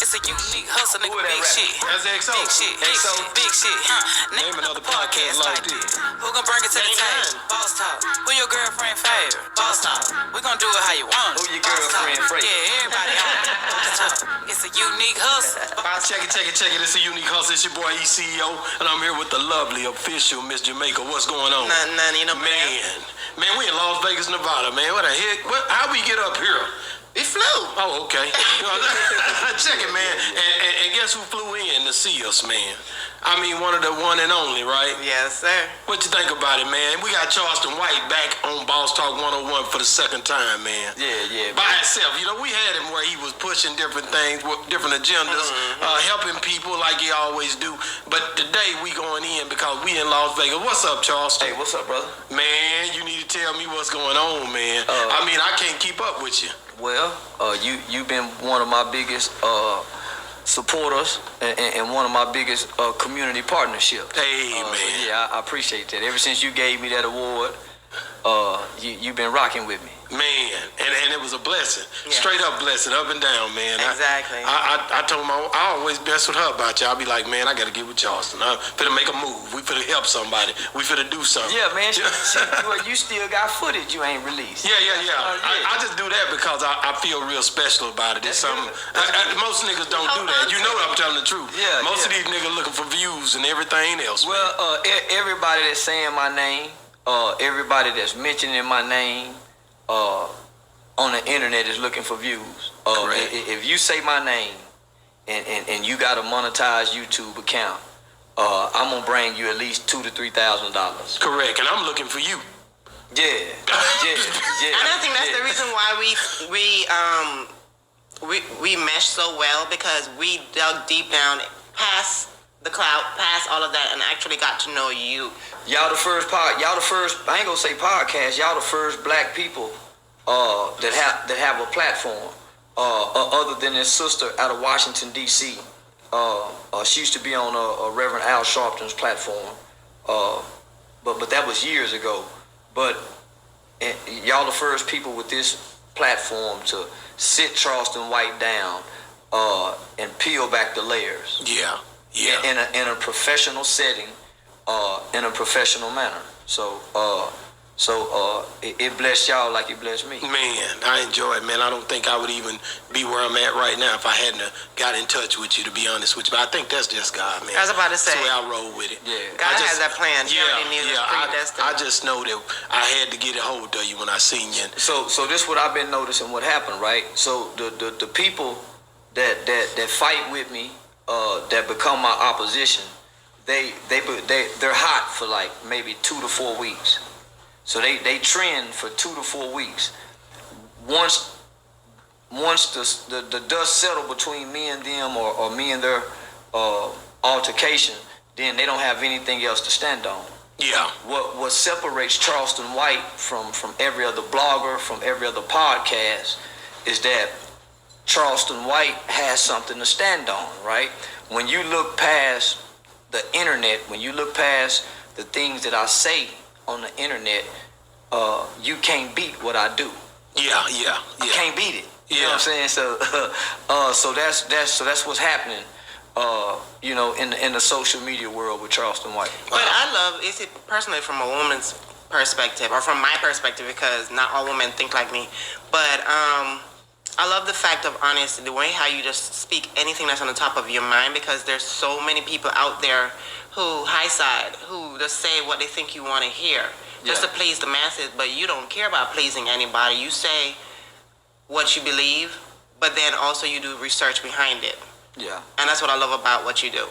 It's a unique hustle, nigga. Big shit. That's XO. Big shit. Big shit. Name another podcast like this. Who gon' bring it to the table? Boss talk. Who your girlfriend favorite? Boss talk. We gon' do it how you want it. Who your girlfriend favorite? Yeah, everybody on it. Boss talk. It's a unique hustle. Check it. It's a unique hustle. It's your boy ECEO, and I'm here with the lovely official Miss Jamaica. What's going on? Nothing, you know, Man, we in Las Vegas, Nevada, man. What the heck? How we get up here? We flew. Oh, okay. Check it, man. And guess who flew in to see us, man? I mean, one and only, right? Yes, sir. What you think about it, man? We got Charleston White back on Boss Talk 101 for the second time, man. Yeah. By itself. You know, we had him where he was pushing different things, different agendas, helping people like he always do. But today we going in because we in Las Vegas. What's up, Charleston? Hey, what's up, brother? Man, you need to tell me what's going on, man. I mean, I can't keep up with you. Well, you've been one of my biggest supporters and one of my biggest community partnerships. Hey, man. So yeah, I appreciate that. Ever since you gave me that award, you've been rocking with me. Man, and it was a blessing. Yeah. Straight up blessing, up and down, man. Exactly. I told him I always mess with her about you. I'll be like, man, I got to get with Charleston. I'm finna make a move. We finna help somebody. We finna do something. Yeah, man. You still got footage you ain't released. Yeah. I just do that because I feel real special about it. It's something. Most niggas don't do that. You know I'm telling the truth. Yeah. Most of these niggas looking for views and everything else. Well, everybody that's saying my name, everybody that's mentioning my name, on the internet is looking for views. If you say my name and you got a monetized YouTube account, I'm gonna bring you at least $2,000 to $3,000. Correct, and I'm looking for you. Yeah. And I think that's the reason why we mesh so well, because we dug deep down past the clout, past all of that, and actually got to know you. Y'all the first, I ain't gonna say podcast, y'all the first black people that have a platform, other than his sister out of Washington, D.C. She used to be on Reverend Al Sharpton's platform, but that was years ago. But y'all the first people with this platform to sit Charleston White down and peel back the layers. Yeah. In a professional setting, in a professional manner. So it blessed y'all like it blessed me. Man, I enjoy it, man. I don't think I would even be where I'm at right now if I hadn't got in touch with you, to be honest with you. But I think that's just God, man. I was about to say. That's the way I roll with it. Yeah. God has that plan. I just know that I had to get a hold of you when I seen you. So this is what I've been noticing what happened, right? So the people that fight with me, that become my opposition, they're hot for like maybe 2 to 4 weeks. So they trend for 2 to 4 weeks. Once the dust settle between me and them, or me and their altercation, then they don't have anything else to stand on. Yeah. What separates Charleston White from every other blogger, from every other podcast, is that Charleston White has something to stand on, right? When you look past the internet, when you look past the things that I say on the internet, you can't beat what I do. Yeah. I can't beat it. You know what I'm saying? So that's what's happening. In the social media world with Charleston White. But I love it personally from a woman's perspective, or from my perspective, because not all women think like me. But I love the fact of honesty, the way how you just speak anything that's on the top of your mind, because there's so many people out there who just say what they think you want to hear, just to please the masses, but you don't care about pleasing anybody. You say what you believe, but then also you do research behind it. Yeah. And that's what I love about what you do.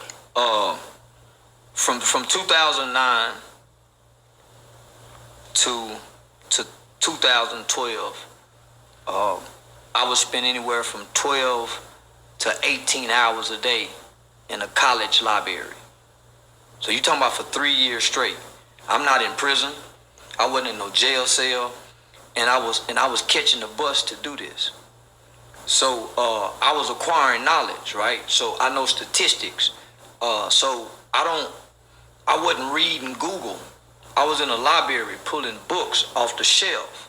From 2009 to 2012, I would spend anywhere from 12 to 18 hours a day in a college library. So you talking about for 3 years straight. I'm not in prison. I wasn't in no jail cell, and I was catching the bus to do this. So I was acquiring knowledge, right? So I know statistics. So I wasn't reading Google. I was in a library pulling books off the shelf.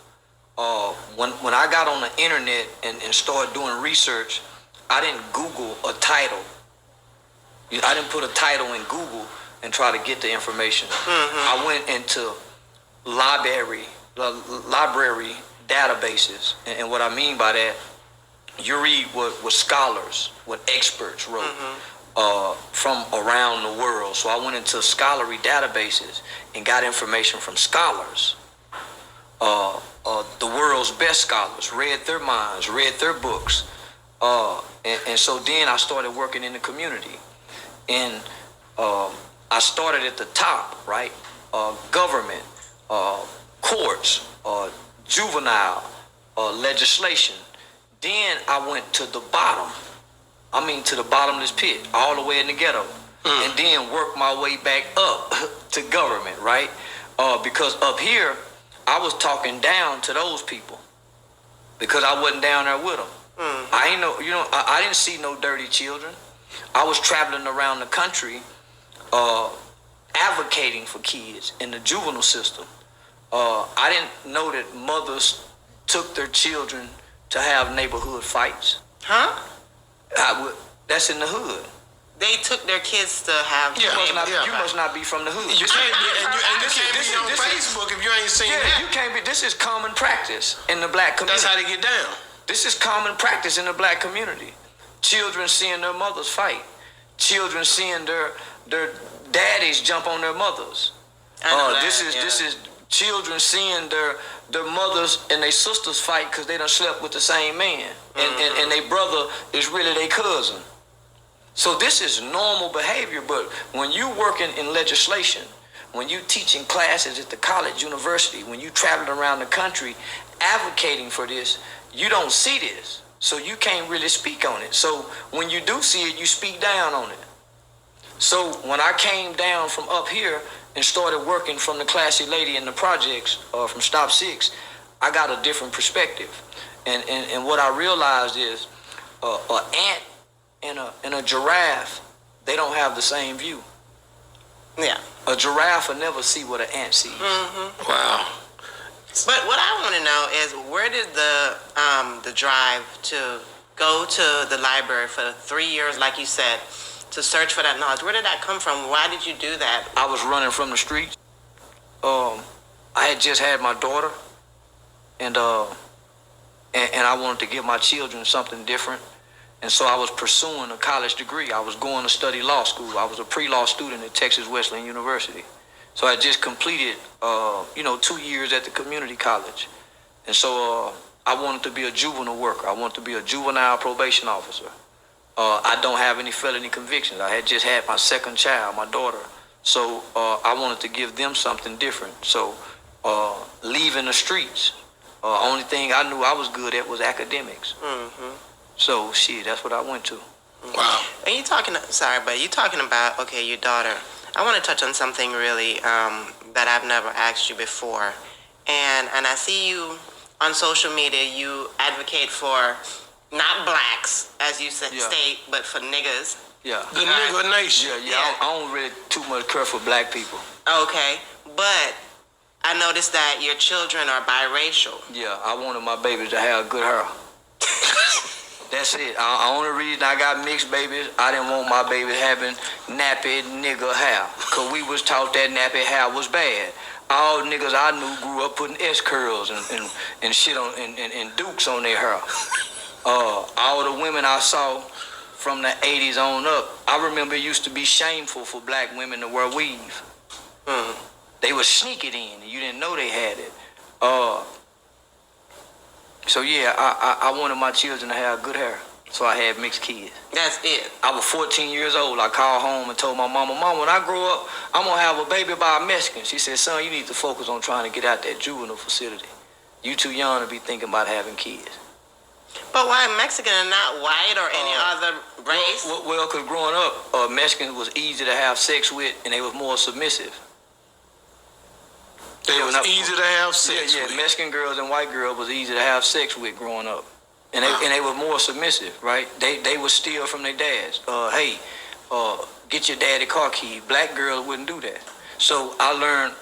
When I got on the internet and started doing research, I didn't Google a title. I didn't put a title in Google and try to get the information. I went into library databases, and what I mean by that, you read what scholars, what experts wrote from around the world. So I went into scholarly databases and got information from scholars, the world's best scholars, read their minds, read their books, and so then I started working in the community, and I started at the top, right? Government, courts, juvenile legislation. Then I went to the bottom. I mean, to the bottomless pit, all the way in the ghetto, and then worked my way back up to government, right? Because up here, I was talking down to those people because I wasn't down there with them. I ain't know, I didn't see no dirty children. I was traveling around the country, advocating for kids in the juvenile system. I didn't know that mothers took their children to have neighborhood fights. Huh? That's in the hood. They took their kids to have. You must not be from the hood. You can't be, and you can't be on Facebook if you ain't seen that. You can't be. This is common practice in the black community. That's how they get down. This is common practice in the black community. Children seeing their mothers fight. Children seeing their daddies jump on their mothers. This is children seeing their mothers and their sisters fight because they done slept with the same man, and their brother is really their cousin. So this is normal behavior. But when you working in legislation, when you teaching classes at the college, university, when you traveling around the country advocating for this, you don't see this. So you can't really speak on it. So when you do see it, you speak down on it. So when I came down from up here and started working from the classy lady in the projects, from Stop 6, I got a different perspective. And what I realized is an ant and a giraffe, they don't have the same view. Yeah. A giraffe will never see what an ant sees. Wow. But what I want to know is, where did the drive to go to the library for 3 years, like you said, to search for that knowledge, where did that come from? Why did you do that? I was running from the streets. I had just had my daughter, and I wanted to give my children something different. And so I was pursuing a college degree. I was going to study law school. I was a pre-law student at Texas Wesleyan University. So I just completed, 2 years at the community college. And so I wanted to be a juvenile worker. I wanted to be a juvenile probation officer. I don't have any felony convictions. I had just had my second child, my daughter. So I wanted to give them something different. So leaving the streets, only thing I knew I was good at was academics. So that's what I went to. Wow. And you talking about, okay, your daughter. I want to touch on something really that I've never asked you before. And I see you on social media, you advocate for not blacks, as you said, state, but for niggas. Yeah. The nigga nation. Yeah. I don't really too much care for black people. Okay. But I noticed that your children are biracial. Yeah, I wanted my babies to have good hair. That's it. The only reason I got mixed babies, I didn't want my babies having nappy nigga hair. Because we was taught that nappy hair was bad. All niggas I knew grew up putting S-curls and shit on and dukes on their hair. All the women I saw from the 80s on up, I remember it used to be shameful for black women to wear weave. They would sneak it in, and you didn't know they had it. So yeah, I wanted my children to have good hair, so I had mixed kids. That's it. I was 14 years old. I called home and told my mama, "Mom, when I grow up, I'm gonna have a baby by a Mexican." She said, "Son, you need to focus on trying to get out that juvenile facility. You too young to be thinking about having kids." But why Mexican and not white or any other race? Well, because growing up, Mexicans was easy to have sex with, and they was more submissive. They was easy to have sex with. Mexican girls and white girls was easy to have sex with growing up, and they were more submissive, right? They would steal from their dads. Get your daddy car key. Black girls wouldn't do that. So I learned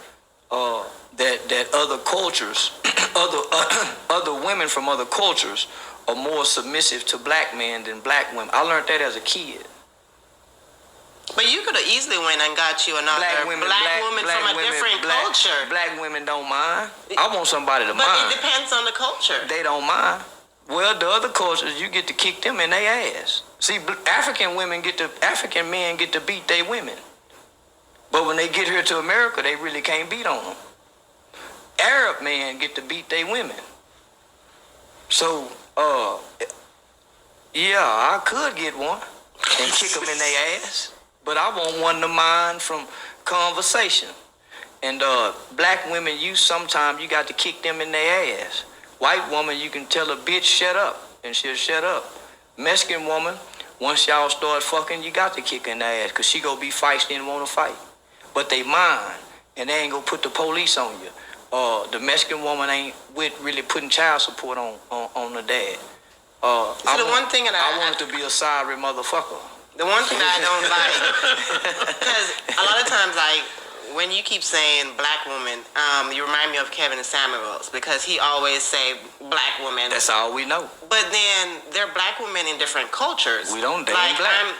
that other cultures, other women from other cultures are more submissive to black men than black women. I learned that as a kid. But you could have easily went and got you another black woman from a different culture. Black women don't mind. I want somebody to mind. But it depends on the culture. They don't mind. Well, the other cultures, you get to kick them in their ass. See, African men get to beat their women. But when they get here to America, they really can't beat on them. Arab men get to beat their women. So, yeah, I could get one and kick them in their ass. But I want one to mind from conversation. And black women, sometimes you got to kick them in their ass. White woman, you can tell a bitch shut up, and she'll shut up. Mexican woman, once y'all start fucking, you got to kick in their ass, because she gonna be feisty and want to fight. But they mind, and they ain't gonna put the police on you. The Mexican woman ain't with really putting child support on the dad. One thing that I want it to be a sorry motherfucker. The one thing that I don't like, because a lot of times, like, when you keep saying black woman, you remind me of Kevin Samuels, because he always say black woman. That's all we know. But then they're black women in different cultures. We don't. They like, ain't black.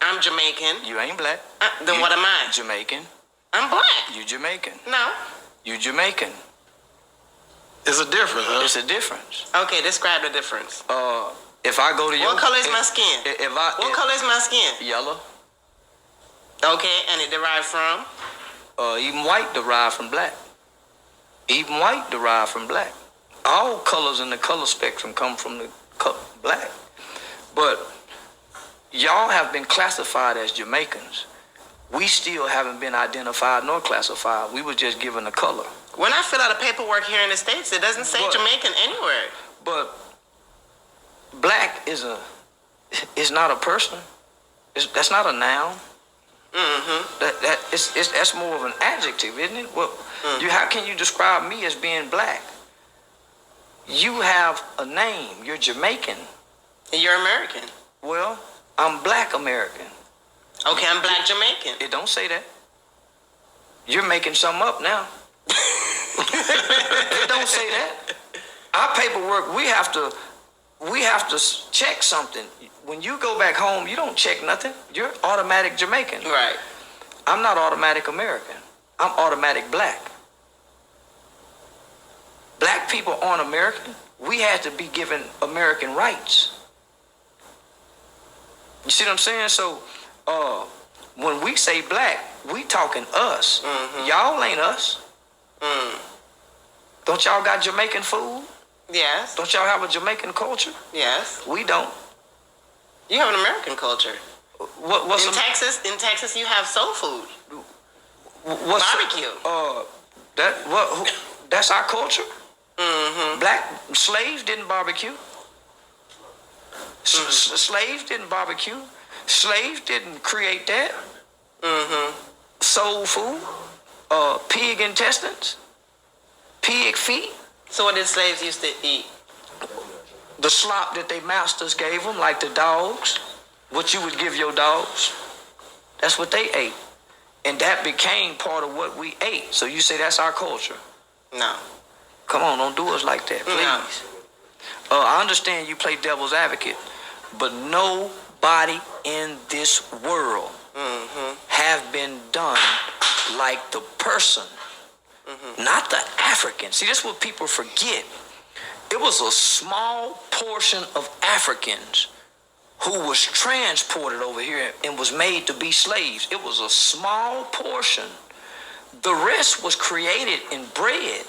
I'm Jamaican. You ain't black. Then what am I? Jamaican. I'm black. You Jamaican. No. You Jamaican. It's a difference, huh? It's a difference. Okay, describe the difference. If I go to your... What color is my skin? What color is my skin? Yellow. Okay, and it derived from? Even white derived from black. Even white derived from black. All colors in the color spectrum come from the black. But y'all have been classified as Jamaicans. We still haven't been identified nor classified. We were just given a color. When I fill out a paperwork here in the States, it doesn't say Jamaican anywhere. But black is not a person. That's not a noun. Mm-hmm. That's more of an adjective, isn't it? Well, how can you describe me as being black? You have a name. You're Jamaican. And you're American. Well, I'm black American. Okay, I'm black Jamaican. It don't say that. You're making something up now. It don't say that. Our paperwork, we have to check something. When you go back home, you don't check nothing. You're automatic Jamaican. Right. I'm not automatic American. I'm automatic black. Black people aren't American. We had to be given American rights. You see what I'm saying? So, when we say black, we talking us. Mm-hmm. Y'all ain't us. Don't y'all got Jamaican food? Yes. Don't y'all have a Jamaican culture? Yes. We don't. You have an American culture. What's in Texas, you have soul food. What's barbecue. That's our culture. Mm-hmm. Black slaves didn't barbecue. Slaves didn't barbecue. Slaves didn't create that. Mm-hmm. Soul food. Pig intestines. Pig feet. So what did slaves used to eat? The slop that their masters gave them, like the dogs. What you would give your dogs. That's what they ate. And that became part of what we ate. So you say that's our culture? No. Come on, don't do us like that, please. No. I understand you play devil's advocate, but nobody in this world have been done like the person, not the African. See, this is what people forget. It was a small portion of Africans who was transported over here and was made to be slaves. It was a small portion. The rest was created and bred.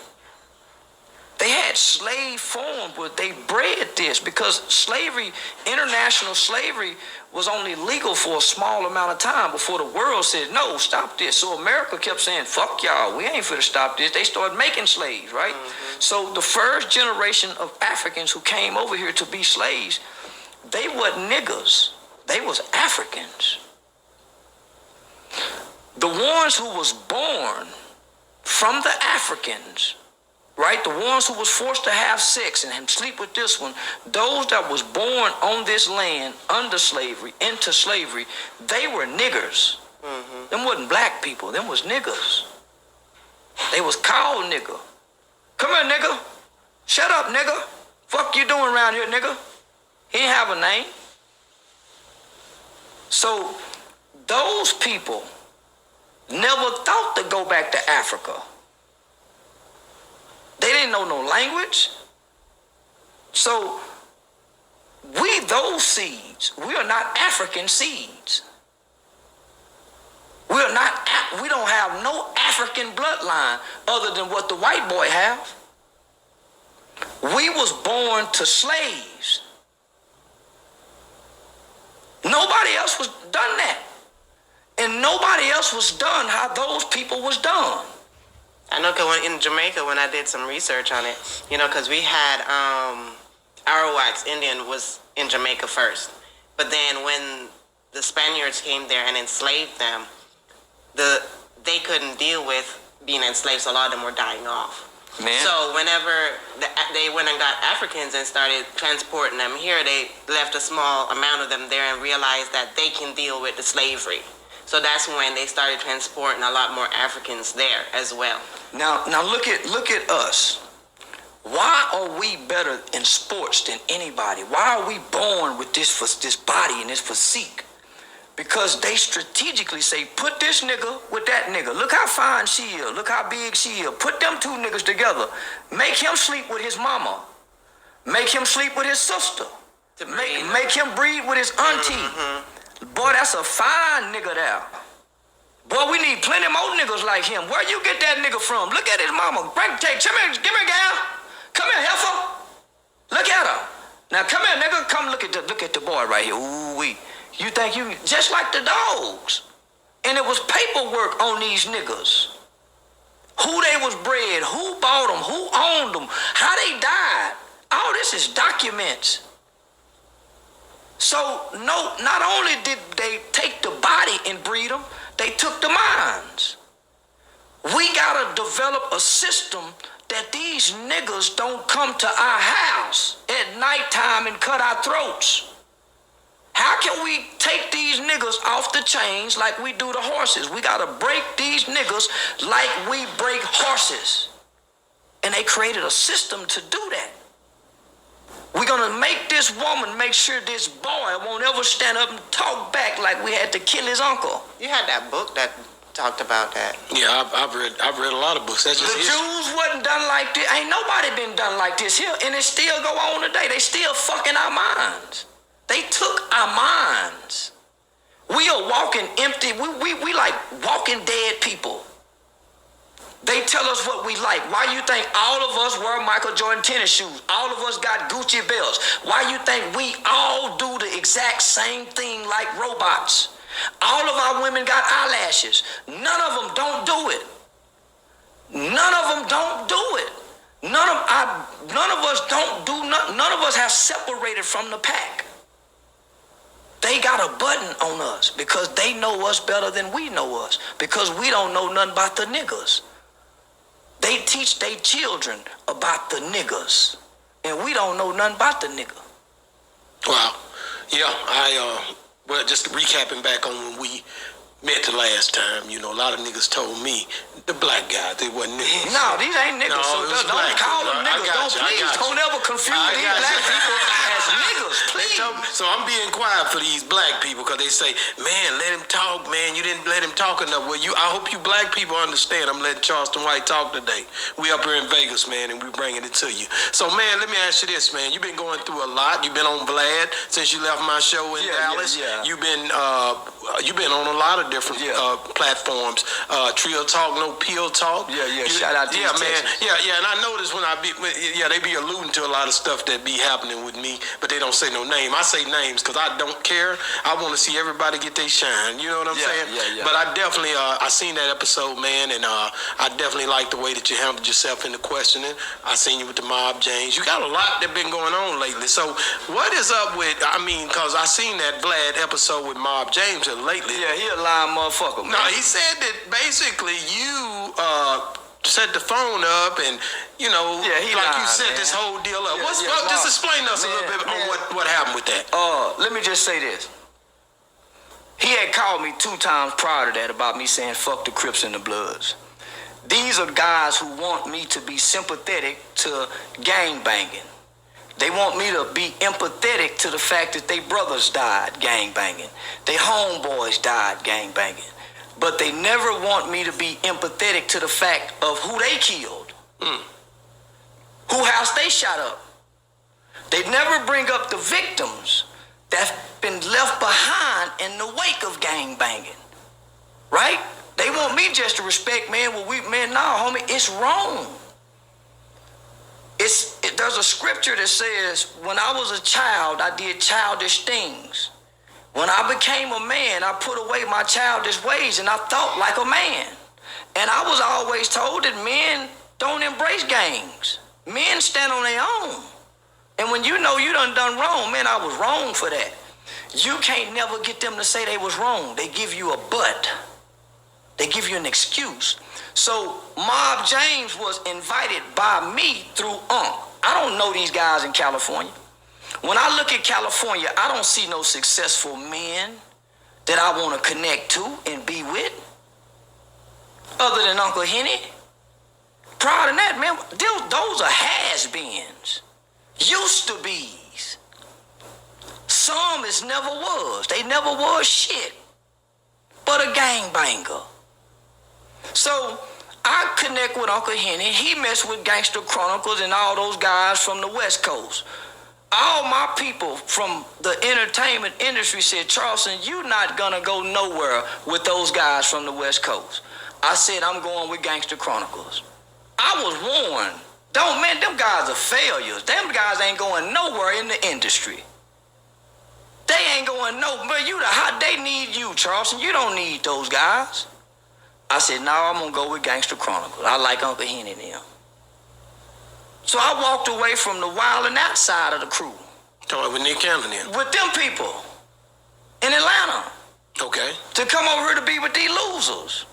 They had slave form where they bred this because slavery, international slavery, was only legal for a small amount of time before the world said, no, stop this. So America kept saying, fuck y'all, we ain't finna stop this. They started making slaves, right? So the first generation of Africans who came over here to be slaves, they wasn't niggers. They was Africans. The ones who was born from the Africans, right? The ones who was forced to have sex and sleep with this one, those that was born on this land under slavery, into slavery, they were niggers. Them wasn't black people, them was niggers. They was called nigger. Come here, nigger. Shut up, nigger. Fuck you doing around here, nigger? He didn't have a name. So those people never thought to go back to Africa. They didn't know no language. So we, those seeds, we are not African seeds. We don't have no African bloodline other than what the white boy have. We was born to slaves. Nobody else was done that. And nobody else was done how those people was done. I know, because in Jamaica, when I did some research on it, you know, because we had Arawaks Indian was in Jamaica first. But then when the Spaniards came there and enslaved them, they couldn't deal with being enslaved, so a lot of them were dying off. Man. So whenever they went and got Africans and started transporting them here, they left a small amount of them there and realized that they can deal with the slavery. So that's when they started transporting a lot more Africans there as well. Now look at us. Why are we better in sports than anybody? Why are we born with this body and this physique? Because they strategically say, put this nigga with that nigga. Look how fine she is. Look how big she is. Put them two niggas together. Make him sleep with his mama. Make him sleep with his sister. Make him breed with his auntie. Mm-hmm. Boy, that's a fine nigga there. Boy, we need plenty more niggas like him. Where you get that nigga from? Look at his mama. Come here, give me a gal. Come here, heifer. Look at her. Now come here, nigga. Come look at the boy right here. Ooh wee. You think you just like the dogs. And it was paperwork on these niggas. Who they was bred, who bought them, who owned them, how they died. All this is documents. So no, not only did they take the body and breed them, they took the minds. We gotta develop a system that these niggas don't come to our house at nighttime and cut our throats. How can we take these niggas off the chains like we do the horses? We gotta break these niggas like we break horses. And they created a system to do that. We're gonna make this woman make sure this boy won't ever stand up and talk back like we had to kill his uncle. You had that book that talked about that. Yeah, I've read a lot of books. That's just the Jews wasn't done like this. Ain't nobody been done like this here, and it still go on today. They still fucking our minds. They took our minds. We are walking empty. We like walking dead people. They tell us what we like. Why you think all of us wear Michael Jordan tennis shoes? All of us got Gucci belts. Why you think we all do the exact same thing like robots? All of our women got eyelashes. None of them don't do it. None of them don't do it. None of us don't do nothing. None of us have separated from the pack. They got a button on us because they know us better than we know us, because we don't know nothing about the niggas. They teach their children about the niggas, and we don't know nothing about the nigga. Wow. Yeah, well, just recapping back on when we met the last time, you know, a lot of niggas told me, the black guys, they wasn't niggas. No, these ain't niggas, no, so don't call them niggas. Don't ever confuse these black people as niggas, please. So I'm being quiet for these black people because they say, man, let him talk, man. You didn't let him talk enough. Well, I hope you black people understand. I'm letting Charleston White talk today. We up here in Vegas, man, and we bringing it to you. So, man, let me ask you this, man. You've been going through a lot. You've been on Vlad since you left my show in Dallas. Yeah. You've been on a lot of different platforms. Trill Talk, No Pill Talk. Shout out to you, man. Yeah, and I noticed when they be alluding to a lot of stuff that be happening with me, but they don't say no name. I say names because I don't care. I want to see everybody get their shine. You know what I'm saying? Yeah. But I definitely, I seen that episode, man, and I definitely like the way that you handled yourself in the questioning. I seen you with the Mob James. You got a lot that been going on lately. So what is up with? I mean, because I seen that Vlad episode with Mob James lately. Yeah, he a lying motherfucker, man. No, he said that basically you set the phone up and, you know, you set this whole deal up. Just explain to us a little bit on what happened with that. Let me just say this. He had called me 2 times prior to that about me saying fuck the Crips and the Bloods. These are guys who want me to be sympathetic to gang banging. They want me to be empathetic to the fact that their brothers died gangbanging. Their homeboys died gangbanging. But they never want me to be empathetic to the fact of who they killed. Who house they shot up. They never bring up the victims that's been left behind in the wake of gangbanging. Right? They want me just to respect, man, nah, homie, it's wrong. There's a scripture that says, when I was a child, I did childish things. When I became a man, I put away my childish ways and I thought like a man. And I was always told that men don't embrace gangs. Men stand on their own. And when you know you done wrong, man, I was wrong for that. You can't never get them to say they was wrong. They give you a but. They give you an excuse. So Mob James was invited by me through Unc. I don't know these guys in California. When I look at California, I don't see no successful men that I want to connect to and be with, other than Uncle Henny. Prior to that, man, those are has-beens. Used to be's. Some is never was. They never was shit but a gangbanger. So I connect with Uncle Henny. He messed with Gangster Chronicles and all those guys from the West Coast. All my people from the entertainment industry said, Charleston, you not gonna go nowhere with those guys from the West Coast. I said, I'm going with Gangster Chronicles. I was warned. Them guys are failures. Them guys ain't going nowhere in the industry. They ain't going nowhere. They need you, Charleston. You don't need those guys. I said, no, I'm gonna go with Gangster Chronicles. I like Uncle Henny and them. So I walked away from the wild and out side of the crew. Talking with Nick Cannon then? With them people in Atlanta. Okay. To come over here to be with these losers.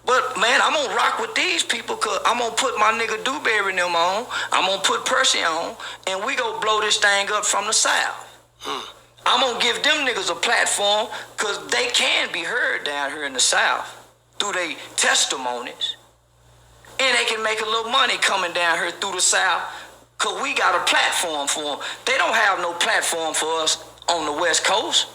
But, man, I'm going to rock with these people because I'm going to put my nigga Dewberry and them on. I'm going to put Percy on. And we going to blow this thing up from the South. I'm going to give them niggas a platform because they can be heard down here in the South through their testimonies. And they can make a little money coming down here through the South because we got a platform for them. They don't have no platform for us on the West Coast.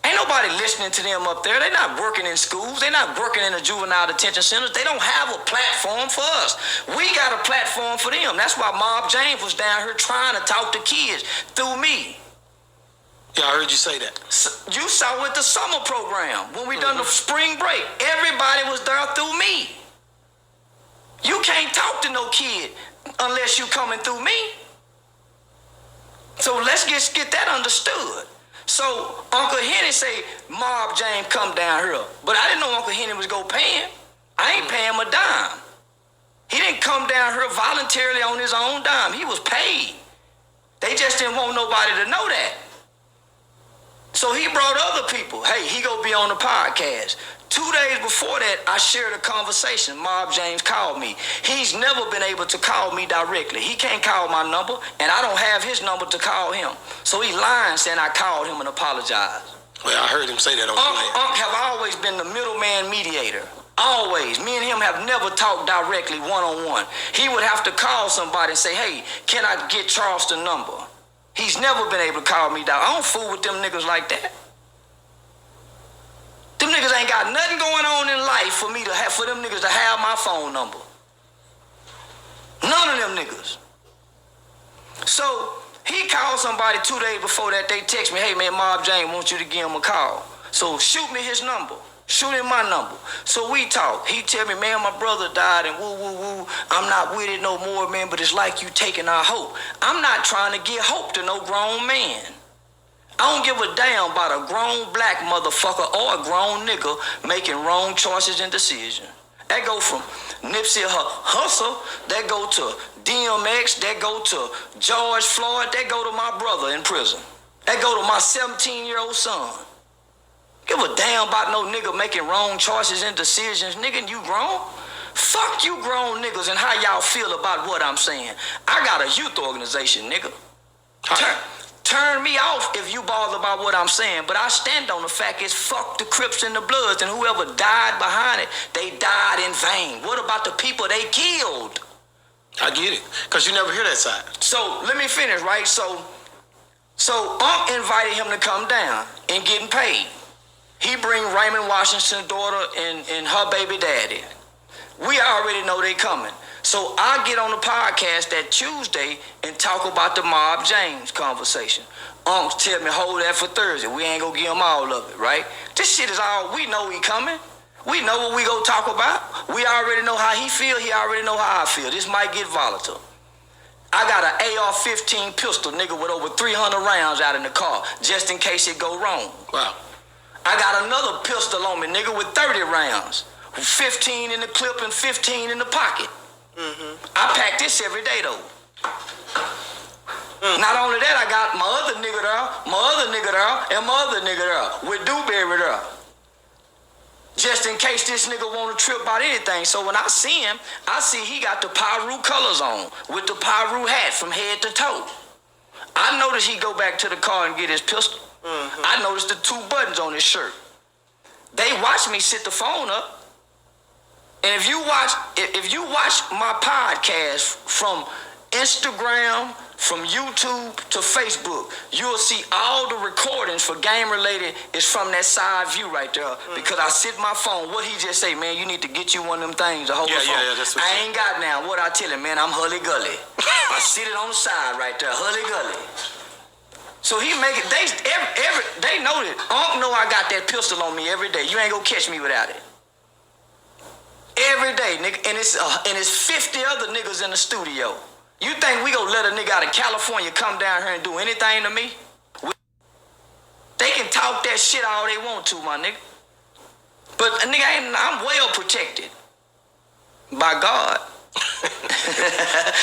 Ain't nobody listening to them up there. They're not working in schools. They're not working in the juvenile detention centers. They don't have a platform for us. We got a platform for them. That's why Mob James was down here trying to talk to kids through me. Yeah, I heard you say that. You saw with the summer program when we done the spring break. Everybody was there through me. You can't talk to no kid unless you coming through me. So let's get that understood. So Uncle Henny say, Mob James come down here. But I didn't know Uncle Henny was gonna pay him. I ain't paying him a dime. He didn't come down here voluntarily on his own dime. He was paid. They just didn't want nobody to know that. So he brought other people. Hey, he gonna be on the podcast. 2 days before that, I shared a conversation. Mob James called me. He's never been able to call me directly. He can't call my number, and I don't have his number to call him. So he lying saying I called him and apologized. Well, I heard him say that on Unc have always been the middleman mediator. Always. Me and him have never talked directly one-on-one. He would have to call somebody and say, hey, can I get Charleston's number? He's never been able to call me down. I don't fool with them niggas like that. Them niggas ain't got nothing going on in life for them niggas to have my phone number. None of them niggas. So he called somebody 2 days before that. They text me, hey man, Mob James wants you to give him a call. So shoot me his number. Shoot him my number. So we talk. He tell me, man, my brother died and woo, woo, woo. I'm not with it no more, man, but it's like you taking our hope. I'm not trying to give hope to no grown man. I don't give a damn about a grown black motherfucker or a grown nigga making wrong choices and decisions. That go from Nipsey Hussle, that go to DMX, that go to George Floyd, that go to my brother in prison. That go to my 17-year-old son. Give a damn about no nigga making wrong choices and decisions. Nigga, you grown? Fuck you grown niggas and how y'all feel about what I'm saying. I got a youth organization, nigga. Turn me off if you bother about what I'm saying, but I stand on the fact it's fuck the Crips and the Bloods, and whoever died behind it, they died in vain. What about the people they killed? I get it, because you never hear that side. So let me finish, right? So Unc invited him to come down and getting paid. He bring Raymond Washington's daughter and her baby daddy. We already know they coming. So I get on the podcast that Tuesday and talk about the Mob James conversation. Unc tell me, hold that for Thursday. We ain't gonna give him all of it, right? This shit is all, we know he coming. We know what we gonna talk about. We already know how he feel. He already know how I feel. This might get volatile. I got an AR-15 pistol, nigga, with over 300 rounds out in the car, just in case it go wrong. Wow. I got another pistol on me, nigga, with 30 rounds. 15 in the clip and 15 in the pocket. I pack this every day, though. Not only that, I got my other nigga there, and my other nigga there, with Dewberry there. Just in case this nigga want to trip about anything. So when I see him, I see he got the Pyru colors on, with the Pyru hat from head to toe. I noticed he go back to the car and get his pistol. I noticed the 2 buttons on his shirt. They watch me sit the phone up. And if you watch my podcast from Instagram, from YouTube to Facebook, you'll see all the recordings for game related is from that side view right there. Because I sit my phone, what he just say, man, you need to get you one of them things to hold the phone. Yeah, that's what I ain't got now. What I tell him, man, I'm hully gully. I sit it on the side right there, hully gully. So he make it, they know that. Unc know I got that pistol on me every day. You ain't gonna catch me without it. Every day, nigga, and it's 50 other niggas in the studio. You think we gonna let a nigga out of California come down here and do anything to me? They can talk that shit all they want to, my nigga. But nigga, I'm well protected by God.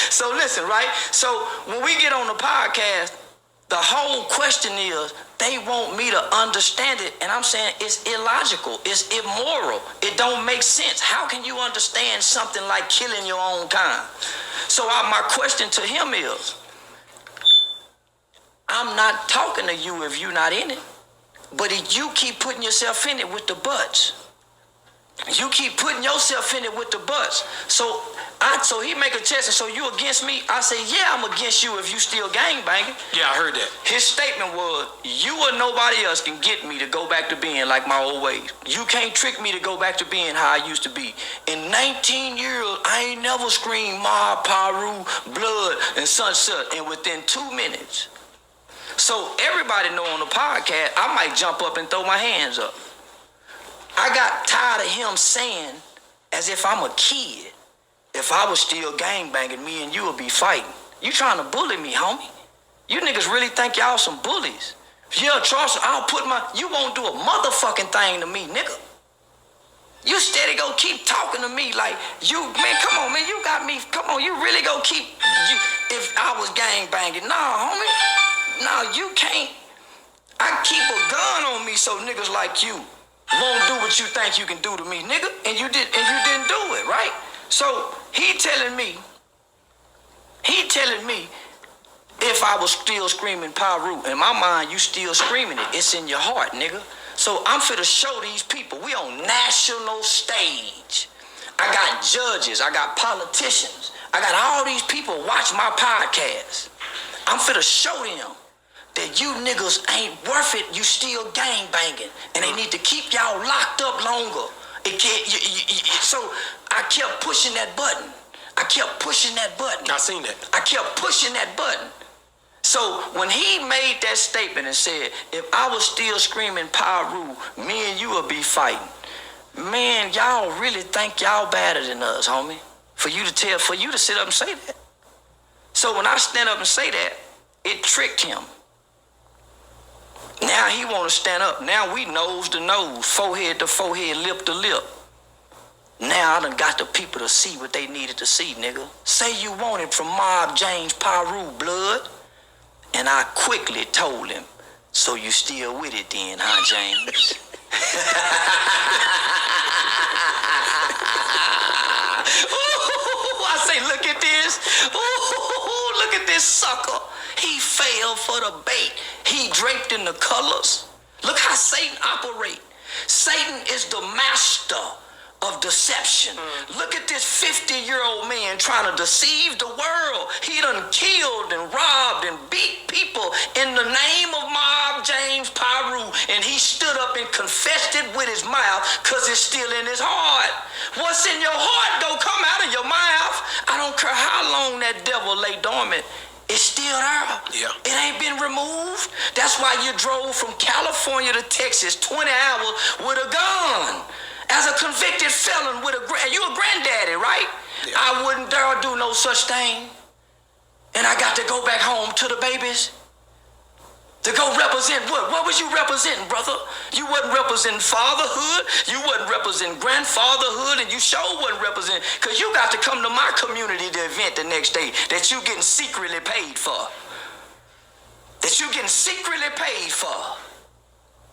So listen, right? So when we get on the podcast, the whole question is, they want me to understand it, and I'm saying it's illogical, it's immoral, it don't make sense. How can you understand something like killing your own kind? So my question to him is, I'm not talking to you if you're not in it, but if you keep putting yourself in it with the buts. You keep putting yourself in it with the buts. So he make a test, and so you against me? I say, yeah, I'm against you if you still gangbanging. Yeah, I heard that. His statement was, you or nobody else can get me to go back to being like my old ways. You can't trick me to go back to being how I used to be. In 19 years, I ain't never screamed Mob, Pyru, Blood, and such. And within 2 minutes. So everybody know on the podcast, I might jump up and throw my hands up. I got tired of him saying, as if I'm a kid, if I was still gangbanging, me and you would be fighting. You trying to bully me, homie. You niggas really think y'all some bullies. Yeah, Charleston, you won't do a motherfucking thing to me, nigga. You steady gonna keep talking to me like, man, come on, man, you got me, come on, you really gonna keep, if I was gangbanging. Nah, homie, nah, you can't. I keep a gun on me so niggas like you won't do what you think you can do to me, nigga, and you didn't do it, right? So he telling me, if I was still screaming Pyru, in my mind, you still screaming it. It's in your heart, nigga. So I'm finna show these people, we on national stage. I got judges, I got politicians, I got all these people watch my podcast. I'm finna show them that you niggas ain't worth it, you still gangbanging, and they need to keep y'all locked up longer. So I kept pushing that button. I seen that. I kept pushing that button. So when he made that statement and said, if I was still screaming Pyru, me and you would be fighting. Man, y'all really think y'all better than us, homie. For you to sit up and say that. So when I stand up and say that, it tricked him. Now he want to stand up. Now we nose to nose, forehead to forehead, lip to lip. Now I done got the people to see what they needed to see, nigga. Say you want it from Mob James Pyru, Blood. And I quickly told him, so you still with it then, huh, James? Ooh, I say, look at this. Ooh, look at this sucker. He fell for the bait. He draped in the colors. Look how Satan operate. Satan is the master of deception. Look at this 50-year-old man trying to deceive the world. He done killed and robbed and beat people in the name of Mob James Pyru, and he stood up and confessed it with his mouth because it's still in his heart. What's in your heart don't come out of your mouth. I don't care how long that devil lay dormant. It's still there. Yeah. It ain't been removed. That's why you drove from California to Texas 20 hours with a gun. As a convicted felon with you a granddaddy, right? Yeah. I wouldn't dare do no such thing. And I got to go back home to the babies. To go represent what? What was you representing, brother? You wasn't representing fatherhood. You wasn't representing grandfatherhood. And you sure wasn't representing, because you got to come to my community to event the next day that you getting secretly paid for. That you getting secretly paid for.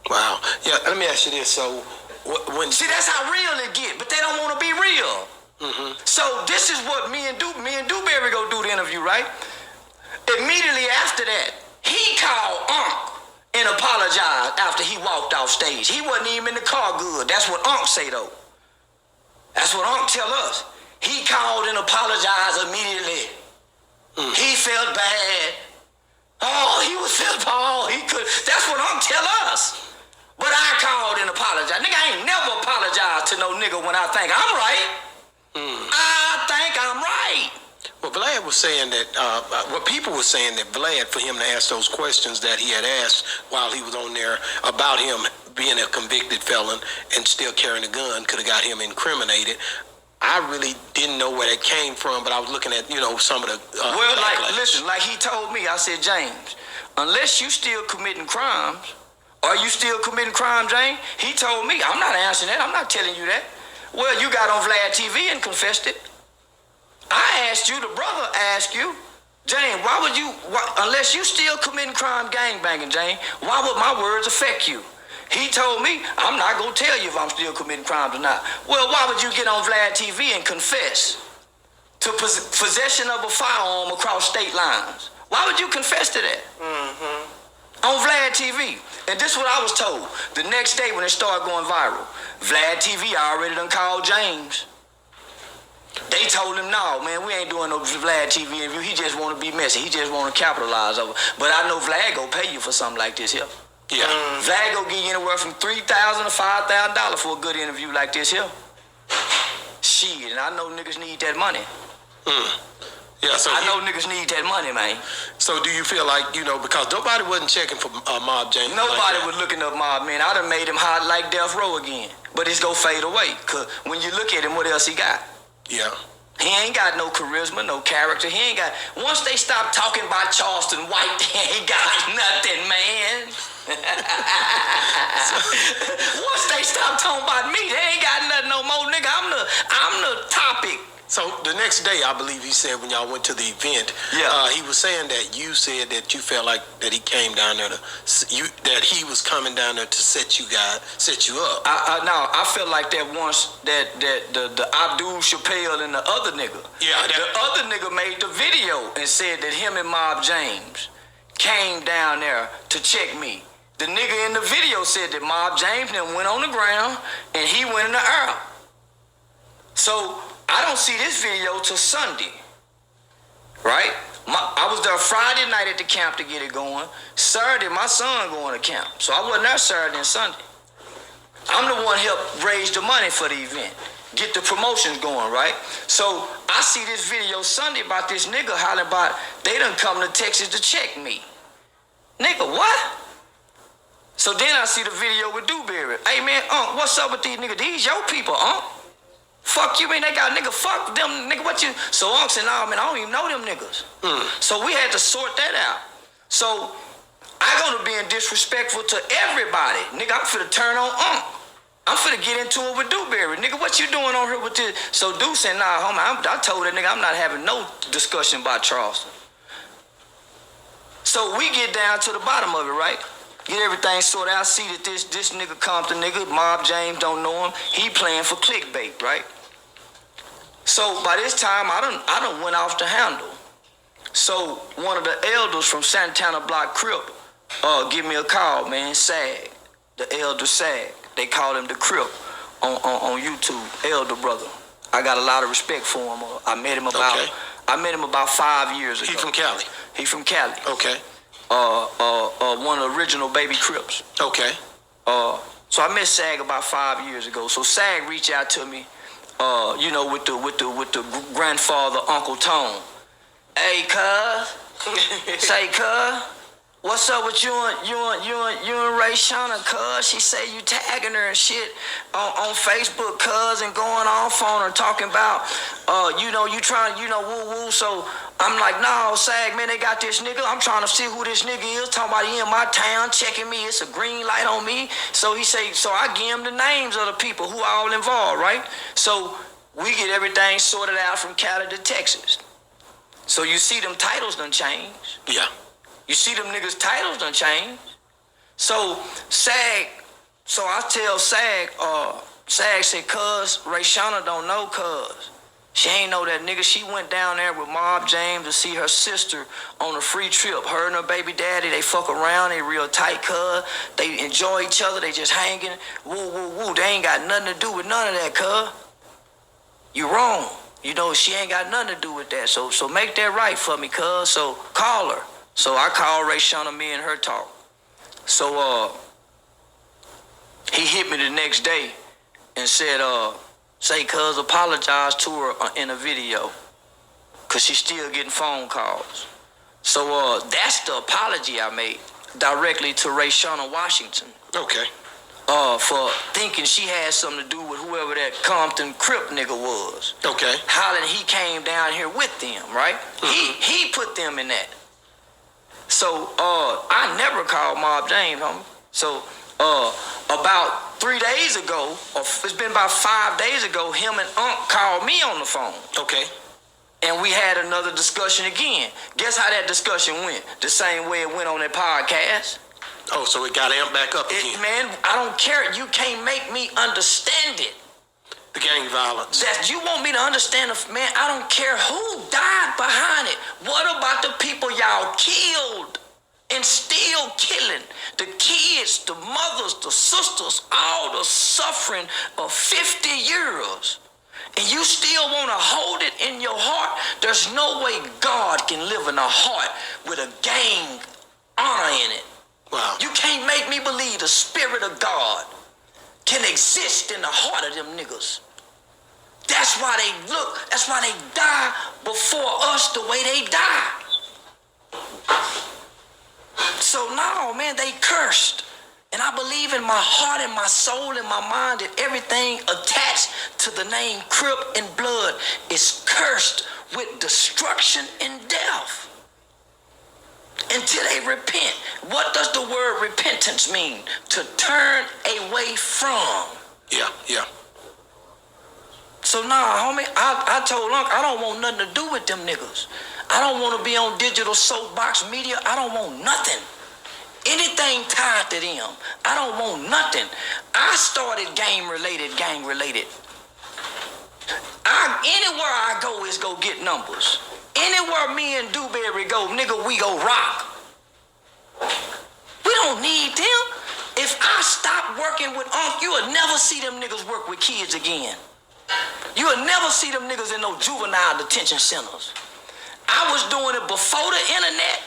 Wow. Yeah, let me ask you this. So, see, that's how real it get, but they don't want to be real. Mm-hmm. So this is what me and Dewberry go do the interview, right? Immediately after that, he called Unc and apologized after he walked off stage. He wasn't even in the car good. That's what Unc say though. That's what Unc tell us. He called and apologized immediately. He felt bad. Oh, he was felt bad. He could. That's what Unc tell us. But I called and apologized. Nigga, I ain't never apologized to no nigga when I think I'm right. I think I'm right. Well, Vlad was saying that, what people were saying that Vlad, for him to ask those questions that he had asked while he was on there about him being a convicted felon and still carrying a gun, could have got him incriminated. I really didn't know where that came from, but I was looking at, some of the... like he told me, I said, James, unless you still committing crimes, are you still committing crime, James? He told me, I'm not answering that. I'm not telling you that. Well, you got on Vlad TV and confessed it. I asked you, the brother asked you, James, unless you still committing crime gangbanging, James, why would my words affect you? He told me, I'm not going to tell you if I'm still committing crimes or not. Well, why would you get on Vlad TV and confess to possession of a firearm across state lines? Why would you confess to that? On Vlad TV. And this is what I was told. The next day when it started going viral, Vlad TV already done called James. They told him, no, man, we ain't doing no Vlad TV interview. He just want to be messy. He just want to capitalize over. But I know Vlad go pay you for something like this here. Yeah. Vlad go give you anywhere from $3,000 to $5,000 for a good interview like this here. Shit, and I know niggas need that money. Yeah, so I know niggas need that money, man. So do you feel like, because nobody wasn't checking for Mob James? Nobody was looking up Mob, man. I done made him hot like Death Row again. But it's gonna fade away. Because when you look at him, what else he got? Yeah. He ain't got no charisma, no character. He ain't got... Once they stop talking about Charleston White, they ain't got nothing, man. Once they stop talking about me, they ain't got nothing no more, nigga. I'm the topic. So the next day, I believe he said when y'all went to the event, he was saying that you said that you felt like that he came down there that he was coming down there to set you up. I felt like that once that the Abdul Chappelle and the other nigga. Yeah. The other nigga made the video and said that him and Mob James came down there to check me. The nigga in the video said that Mob James then went on the ground and he went in the air. So I don't see this video till Sunday, right? I was there Friday night at the camp to get it going. Saturday, my son going to camp. So I wasn't there Saturday and Sunday. I'm the one helped raise the money for the event, get the promotions going, right? So I see this video Sunday about this nigga hollering about they done come to Texas to check me. Nigga, what? So then I see the video with Dewberry. Hey man, what's up with these niggas? These your people, Fuck you, man, they got nigga, fuck them, nigga, what you... So Unc said, nah, man, I don't even know them niggas. So we had to sort that out. So I gonna be disrespectful to everybody. Nigga, I'm finna turn on Unc. I'm finna get into it with Dewberry. Nigga, what you doing on here with this? So Dew said, nah, homie, I told that nigga I'm not having no discussion about Charleston. So we get down to the bottom of it, right? Get everything sorted out. See that this nigga Compton nigga, Mob James, don't know him. He playing for clickbait, right? So by this time, I done went off the handle. So one of the elders from Santana Block Crip give me a call, man, Sag. The elder Sag. They call him the Crip. on YouTube, elder brother. I got a lot of respect for him. I met him about 5 years ago. He from Cali? He from Cali. Okay. One of the original baby Crips. Okay. So I met Sag about 5 years ago. So Sag reached out to me, with the grandfather Uncle Tone. Hey, cuz. Say, cuz. What's up with you and Ray Shauna, cuz? She say you tagging her and shit on Facebook, cuz, and going off on her talking about, you trying, woo. So I'm like, no, Sag, man, they got this nigga. I'm trying to see who this nigga is. Talking about he in my town, checking me. It's a green light on me. So he say, so I give him the names of the people who all involved, right? So we get everything sorted out from Cali to Texas. So you see them titles done changed. Yeah. You see them niggas' titles done changed. So I tell Sag said, cuz, Ray Shauna don't know cuz. She ain't know that nigga. She went down there with Mob James to see her sister on a free trip. Her and her baby daddy, they fuck around, they real tight cuz. They enjoy each other, they just hanging. Woo. They ain't got nothing to do with none of that cuz. You wrong. She ain't got nothing to do with that. So make that right for me cuz. So call her. So I called Ray Shauna, me and her talk. So he hit me the next day and said, say cuz apologize to her in a video. Cause she's still getting phone calls. So that's the apology I made directly to Ray Shauna Washington. Okay. For thinking she had something to do with whoever that Compton Crip nigga was. Okay. Hollering he came down here with them, right? Mm-hmm. He put them in that. So, I never called Mob James, homie. So, about 3 days ago, or it's been about 5 days ago, him and Unc called me on the phone. Okay. And we had another discussion again. Guess how that discussion went? The same way it went on that podcast. Oh, so it got amped back up again. Man, I don't care. You can't make me understand it. The gang violence. That you want me to understand, man, I don't care who died behind it. What about the people y'all killed and still killing? The kids, the mothers, the sisters, all the suffering of 50 years. And you still want to hold it in your heart? There's no way God can live in a heart with a gang honor in it. Wow. You can't make me believe the spirit of God can exist in the heart of them niggas. That's why they die before us the way they die. So no, man, they cursed. And I believe in my heart and my soul and my mind that everything attached to the name Crip and Blood is cursed with destruction and death. Until they repent. What does the word repentance mean? To turn away from. Yeah. So nah, homie, I told Unc I don't want nothing to do with them niggas. I don't want to be on digital soapbox media. I don't want nothing. Anything tied to them. I don't want nothing. I started gang related. Anywhere I go is go get numbers. Anywhere me and Dewberry go, nigga, we go rock. We don't need them. If I stop working with Unc, you will never see them niggas work with kids again. You will never see them niggas in no juvenile detention centers. I was doing it before the internet,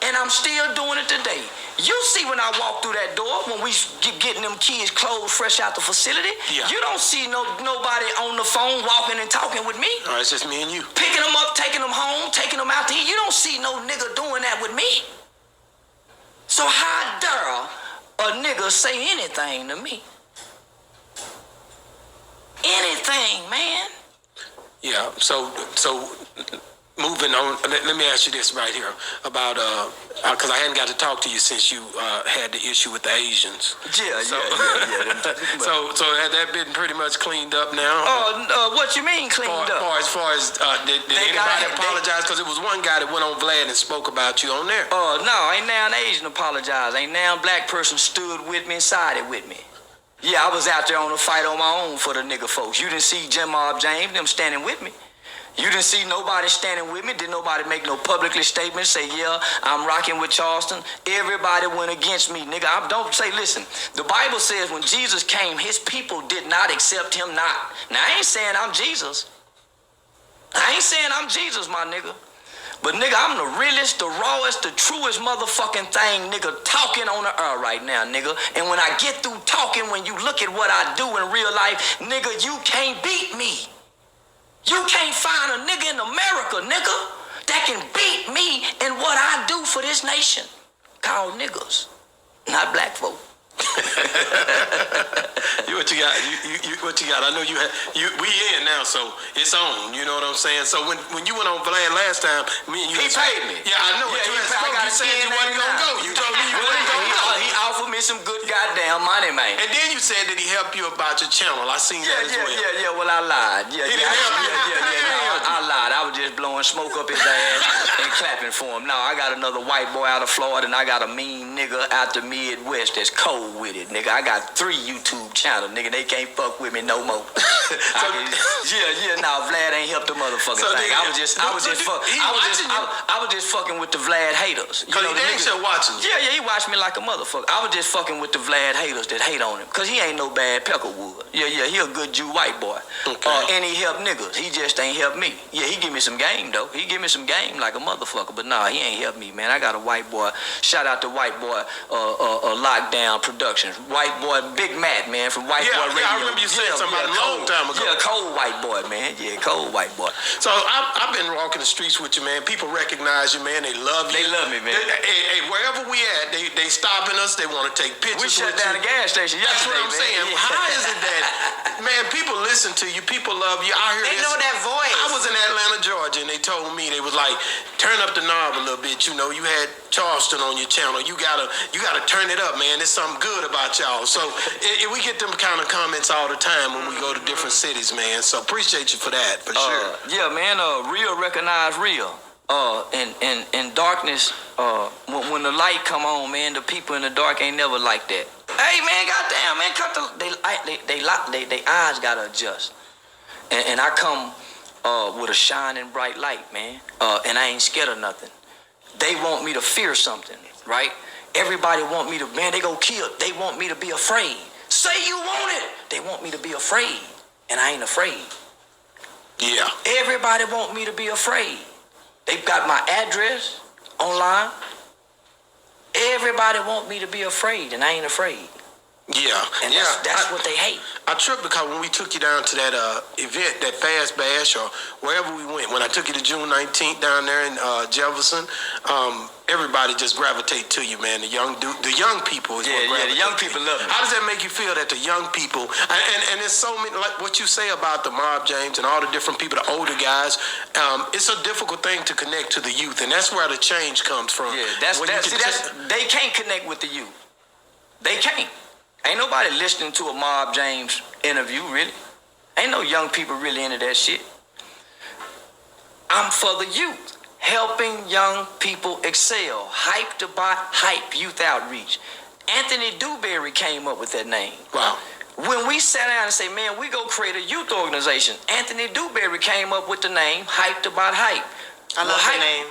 and I'm still doing it today. You see when I walk through that door, when we getting them kids clothes fresh out the facility, you don't see nobody on the phone walking and talking with me. All right, it's just me and you. Picking them up, taking them home, taking them out to eat. You don't see no nigga doing that with me. So how dare a nigga say anything to me? Anything, man. Yeah, so moving on, let me ask you this right here about, because I hadn't got to talk to you since you had the issue with the Asians. Yeah. So had that been pretty much cleaned up now? What you mean cleaned up? As far as did anybody apologize? Because it was one guy that went on Vlad and spoke about you on there. No, ain't now an Asian apologize. Ain't now a black person stood with me and sided with me. Yeah, I was out there on the fight on my own for the nigga folks. You didn't see Jim Mob James, them standing with me. You didn't see nobody standing with me. Didn't nobody make no publicly statement, say, yeah, I'm rocking with Charleston. Everybody went against me, nigga. I don't say, listen, the Bible says when Jesus came, his people did not accept him not. Now, I ain't saying I'm Jesus. I ain't saying I'm Jesus, my nigga. But, nigga, I'm the realest, the rawest, the truest motherfucking thing, nigga, talking on the earth right now, nigga. And when I get through talking, when you look at what I do in real life, nigga, you can't beat me. You can't find a nigga in America, nigga, that can beat me in what I do for this nation. Called niggas, not black folk. What you got? What you got? I know we in now, so it's on. You know what I'm saying? So when you went on Vlad last time, me and you. He paid me. Yeah, I know. Yeah, you said you wasn't gonna go. You told me you wasn't gonna go. He offered me some good goddamn money, man. And then you said that he helped you about your channel. I seen that as well. Yeah. Well, I lied. He didn't help you. I lied. I was just blowing smoke up his ass and clapping for him. No, I got another white boy out of Florida, and I got a mean nigga out the Midwest that's cold with it, nigga. I got 3 YouTube channels, nigga. They can't fuck with me no more. Nah, Vlad ain't helped the motherfucking thing. I was just fucking with the Vlad haters. Cause he ain't still watching. Yeah, he watched me like a motherfucker. I was just fucking with the Vlad haters that hate on him, cause he ain't no bad Peckerwood. Yeah, he a good Jew white boy. Okay. And he helped niggas. He just ain't helped me. Yeah, he give me some game though. He give me some game like a motherfucker. But nah, he ain't helped me, man. I got a white boy. Shout out to white boy, Lockdown Productions. White boy, Big Matt, man, from White Boy Radio. Yeah, I remember you saying something about a long time ago. Yeah, cold white boy, man. Yeah, cold white boy. So I've been walking the streets with you, man. People recognize you, man. They love you. They love me, man. Hey, wherever we at, they stopping us. They want to take pictures. We shut down the gas station yesterday. That's what I'm saying. Yeah. How is it that, man, people listen to you, people love you. I hear They know that voice. I was in Atlanta, Georgia, and they told me, they was like, turn up the knob a little bit. You know, you had Charleston on your channel. You gotta turn it up, man. There's something good about y'all. So we get them kind of comments all the time when we go to different cities, man. So appreciate you for that, for sure. Yeah, man. Real recognize real. In darkness, when the light come on, man, the people in the dark ain't never like that. Hey, man, goddamn, man, they eyes gotta adjust. And I come with a shining bright light, man. And I ain't scared of nothing. They want me to fear something, right? Everybody want me to, man, they go kill. They want me to be afraid. Say you want it. They want me to be afraid. And I ain't afraid. Yeah. Everybody want me to be afraid. They've got my address online. Everybody want me to be afraid, and I ain't afraid. Yeah. And that's what they hate. I tripped because when we took you down to that event, that Fast Bash, or wherever we went, when I took you to June 19th down there in Jefferson, everybody just gravitate to you, man. The young people is what gravitate. The young people love me. How does that make you feel that the young people, and there's so many, like what you say about the mob, James, and all the different people, the older guys, it's a difficult thing to connect to the youth, and that's where the change comes from. Yeah, they can't connect with the youth. They can't. Ain't nobody listening to a Mob James interview, really. Ain't no young people really into that shit. I'm for the youth, helping young people excel. Hyped about hype youth outreach. Anthony Dewberry came up with that name. Wow. When we sat down and say, man, we go create a youth organization, Anthony Dewberry came up with the name Hyped About Hype. I love the name.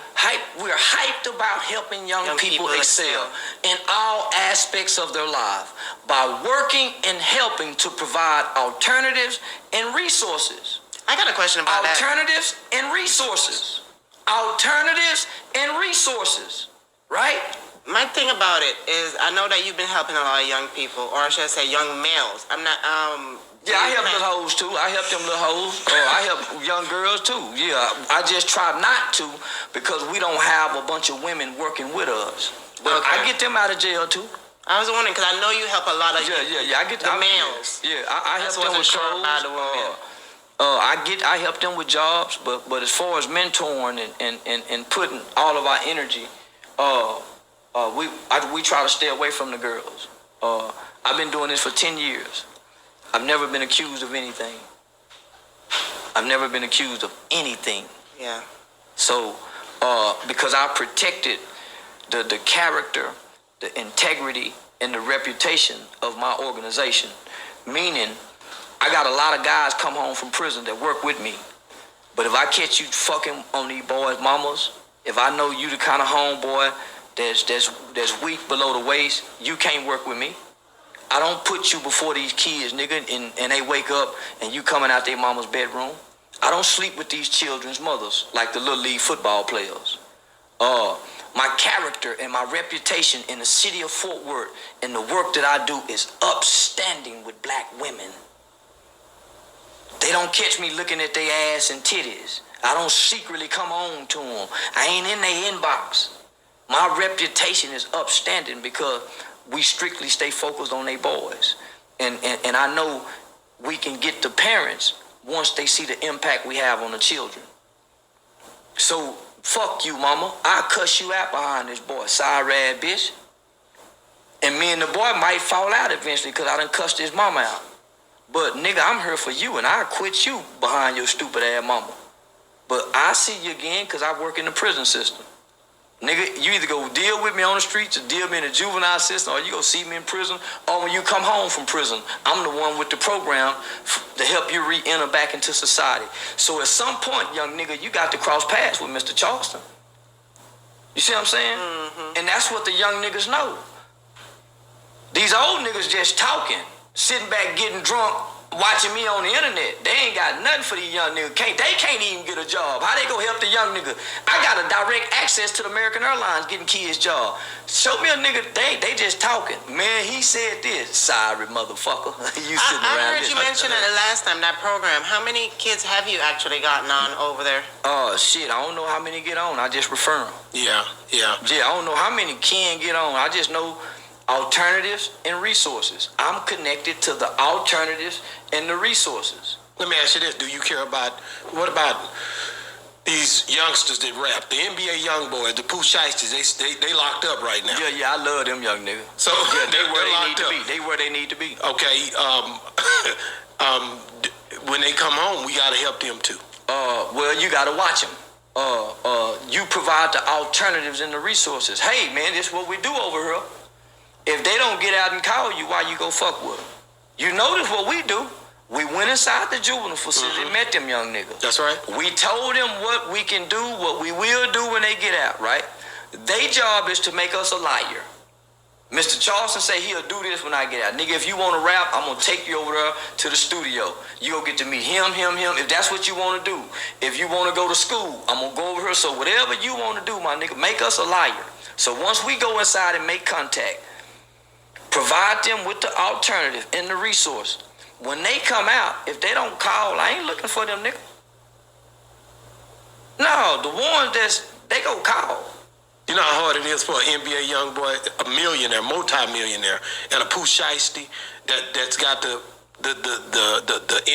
We're hyped about helping young people excel in all aspects of their life by working and helping to provide alternatives and resources. I got a question about that. Alternatives and resources. Alternatives and resources. Right? My thing about it is, I know that you've been helping a lot of young people, or I should say young males. I'm not, yeah, I help little hoes too. I help them little hoes. I help young girls too. Yeah, I just try not to because we don't have a bunch of women working with us. But I get them out of jail too. I was wondering because I know you help a lot of I get the males. Yeah, I help them with clothes. I help them with jobs, but as far as mentoring and putting all of our energy, we try to stay away from the girls. I've been doing this for 10 years. I've never been accused of anything. Yeah. So, because I protected the character, the integrity, and the reputation of my organization, meaning I got a lot of guys come home from prison that work with me But if I catch you fucking on these boys' mamas, if I know you the kind of homeboy that's weak below the waist, you can't work with me. I don't put you before these kids, nigga, and they wake up and you coming out their mama's bedroom. I don't sleep with these children's mothers like the little league football players. My character and my reputation in the city of Fort Worth and the work that I do is upstanding with black women. They don't catch me looking at their ass and titties. I don't secretly come on to them. I ain't in their inbox. My reputation is upstanding because we strictly stay focused on their boys. And I know we can get the parents once they see the impact we have on the children. So, fuck you, mama. I'll cuss you out behind this boy, sorry ass bitch. And me and the boy might fall out eventually because I done cussed his mama out. But, nigga, I'm here for you, and I'll quit you behind your stupid ass mama. But I'll see you again because I work in the prison system. Nigga, you either go deal with me on the streets or deal with me in the juvenile system, or you go see me in prison, or when you come home from prison, I'm the one with the program to help you re-enter back into society. So at some point, young nigga, you got to cross paths with Mr. Charleston. You see what I'm saying? Mm-hmm. And that's what the young niggas know. These old niggas just talking, sitting back getting drunk, watching me on the internet. They ain't got nothing for these young niggas. They can't even get a job. How they gonna help the young nigga? I got a direct access to the American Airlines getting kids job. Show me a nigga, they just talking. Man, he said this. Sorry, motherfucker. You sitting around I heard you mention it last time, that program. How many kids have you actually gotten on over there? Shit, I don't know how many get on. I just refer them. Yeah. Yeah, I don't know how many can get on. I just know alternatives and resources. I'm connected to the alternatives and the resources. Let me ask you this: do you care about what about these youngsters that rap? The NBA young boys, the Pooh Shiesties, they locked up right now. Yeah, I love them young niggas. So yeah, they where they need up. to be. They where they need to be. Okay. When they come home, we gotta help them too. Well, you gotta watch them. You provide the alternatives and the resources. Hey, man, this is what we do over here. If they don't get out and call you, why you go fuck with them? You notice what we do. We went inside the juvenile facility and met them young niggas. That's right. We told them what we can do, what we will do when they get out, right? Their job is to make us a liar. Mr. Charleston say he'll do this when I get out. Nigga, if you want to rap, I'm going to take you over there to the studio. You go get to meet him, if that's what you want to do. If you want to go to school, I'm going to go over here. So whatever you want to do, my nigga, make us a liar. So once we go inside and make contact, provide them with the alternative and the resource. When they come out, if they don't call, I ain't looking for them, nigga. No, the ones they go call. You know how hard it is for an NBA young boy, a millionaire, multi-millionaire, and a Pooh Shiesty that's got the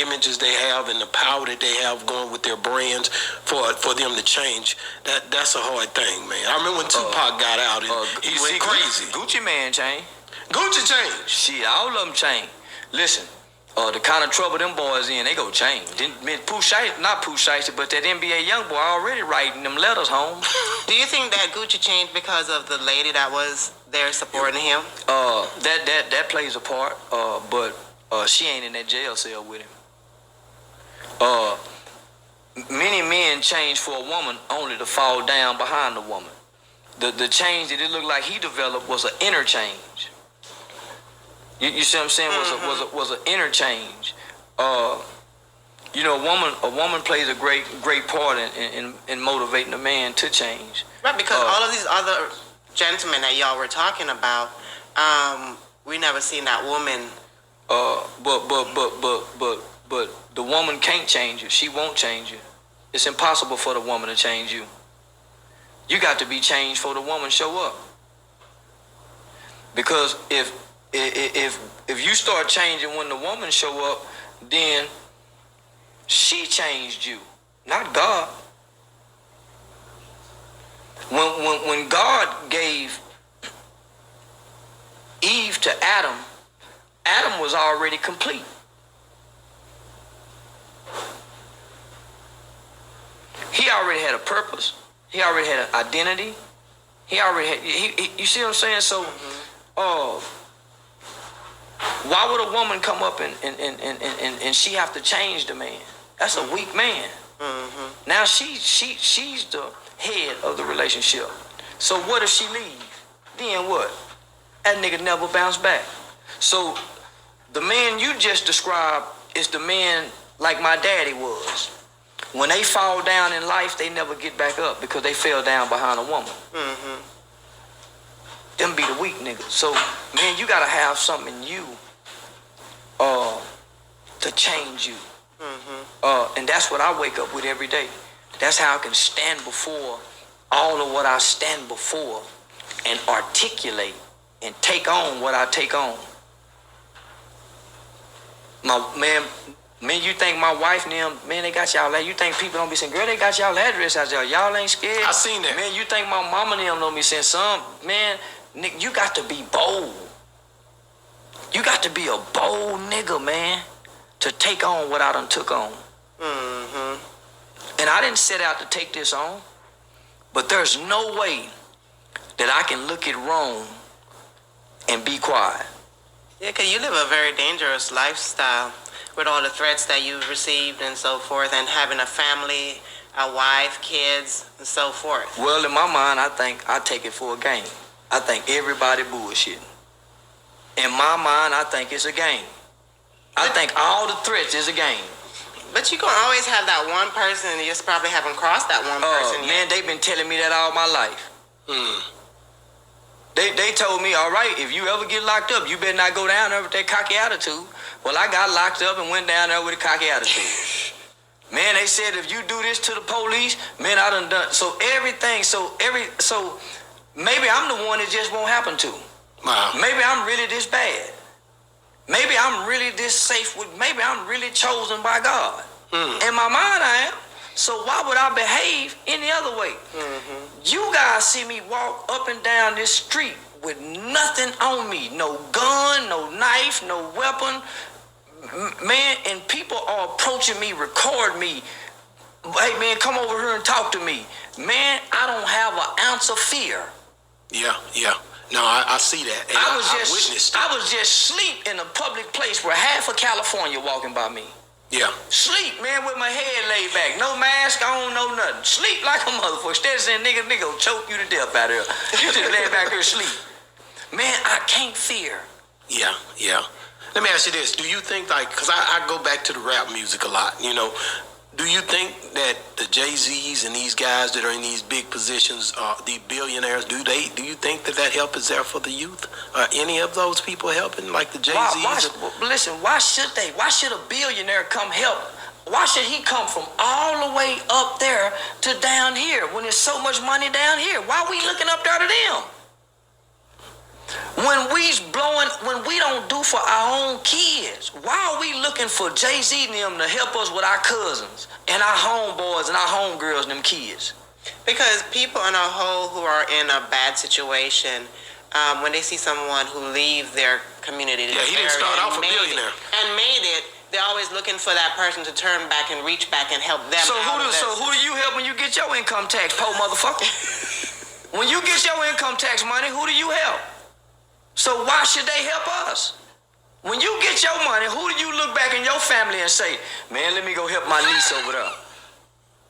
images they have and the power that they have going with their brands for them to change. That's a hard thing, man. I remember when Tupac got out and he went crazy. Gucci man chain. Gucci chain. Shit, all of them chain. Listen, the kind of trouble them boys in, they go change. Pooh Shiesty, not Pooh Shiesty, but that NBA young boy already writing them letters home. Do you think that Gucci changed because of the lady that was there supporting him? That plays a part. But she ain't in that jail cell with him. Many men change for a woman only to fall down behind the woman. The change that it looked like he developed was an interchange. You see what I'm saying? Was an interchange. You know, a woman plays a great part in motivating a man to change. Right, because all of these other gentlemen that y'all were talking about, we never seen that woman. But the woman can't change you. She won't change you. It's impossible for the woman to change you. You got to be changed for the woman show up. Because if you start changing when the woman show up, then she changed you, not God. When God gave Eve to Adam, Adam was already complete. He already had a purpose. He already had an identity. He already had. You see what I'm saying? So, why would a woman come up and she have to change the man? That's a weak man. Now she's the head of the relationship. So what if she leave? Then what? That nigga never bounce back. So the man you just described is the man like my daddy was. When they fall down in life, they never get back up because they fell down behind a woman. Mm-hmm. Them be the weak niggas. So, man, you gotta have something in you to change you. Mm-hmm. And that's what I wake up with every day. That's how I can stand before all of what I stand before and articulate and take on what I take on. Man, you think my wife and them, man, they got y'all, you think people don't be saying, girl, they got y'all address out there. Y'all ain't scared. I seen that. Man, you think my mama and them don't be saying some, man, nigga, you got to be bold. You got to be a bold nigga, man, to take on what I done took on. Mm-hmm. And I didn't set out to take this on, but there's no way that I can look it wrong and be quiet. Yeah, because you live a very dangerous lifestyle with all the threats that you've received and so forth, and having a family, a wife, kids, and so forth. Well, in my mind, I think I take it for a game. I think everybody bullshitting. In my mind, I think it's a game. I think all the threats is a game. But you gonna always have that one person, and you just probably haven't crossed that one person man, yet. they've been telling me that all my life. They told me, all right, if you ever get locked up, you better not go down there with that cocky attitude. Well, I got locked up and went down there with a cocky attitude. Man, they said if you do this to the police, man, I done. So everything, so maybe I'm the one that just won't happen to. Wow. Maybe I'm really this bad. Maybe I'm really this safe with, maybe I'm really chosen by God. In my mind I am. So why would I behave any other way? You guys see me walk up and down this street with nothing on me. No gun, no knife, no weapon. Man, and people are approaching me, record me. Hey, man, come over here and talk to me. Man, I don't have an ounce of fear. Yeah. No, I see that. And I witnessed it. I was just asleep in a public place where half of California walking by me. Yeah. Sleep, man, with my head laid back. No mask on, no nothing. Sleep like a motherfucker. Instead of saying, nigga, will choke you to death out here. You just lay back here sleep. Man, I can't fear. Yeah. Let me ask you this. Do you think, because I go back to the rap music a lot, do you think that the Jay-Z's and these guys that are in these big positions, the billionaires, do you think that help is there for the youth? Are any of those people helping, like the Jay-Z's? Listen, why should they? Why should a billionaire come help? Why should he come from all the way up there to down here when there's so much money down here? Why are we looking up there to them? When we don't do for our own kids, why are we looking for Jay-Z and them to help us with our cousins and our homeboys and our homegirls and them kids? Because people on a whole who are in a bad situation, when they see someone who leave their community, he didn't start off a billionaire and made it, they're always looking for that person to turn back and reach back and help them. So who do you help when you get your income tax, po motherfucker? When you get your income tax money, who do you help? So why should they help us? When you get your money, who do you look back in your family and say, man, let me go help my niece over there.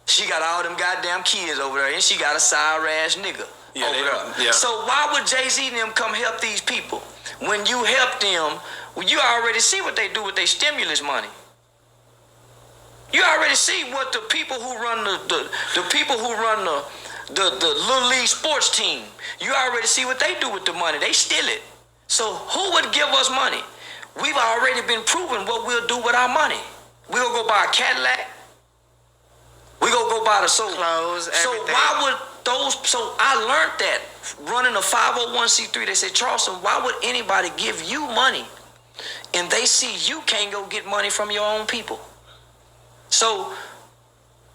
She got all them goddamn kids over there, and she got a sour ass nigga over there. Yeah. So why would Jay-Z and them come help these people? When you help them, you already see what they do with their stimulus money. You already see what the people who run the people who run the Little League sports team, you already see what they do with the money. They steal it. So who would give us money? We've already been proven what we'll do with our money. We'll go buy a Cadillac. We'll go buy the clothes, everything. So why would those, so I learned that running a 501c3, they said, Charleston, why would anybody give you money and they see you can't go get money from your own people? So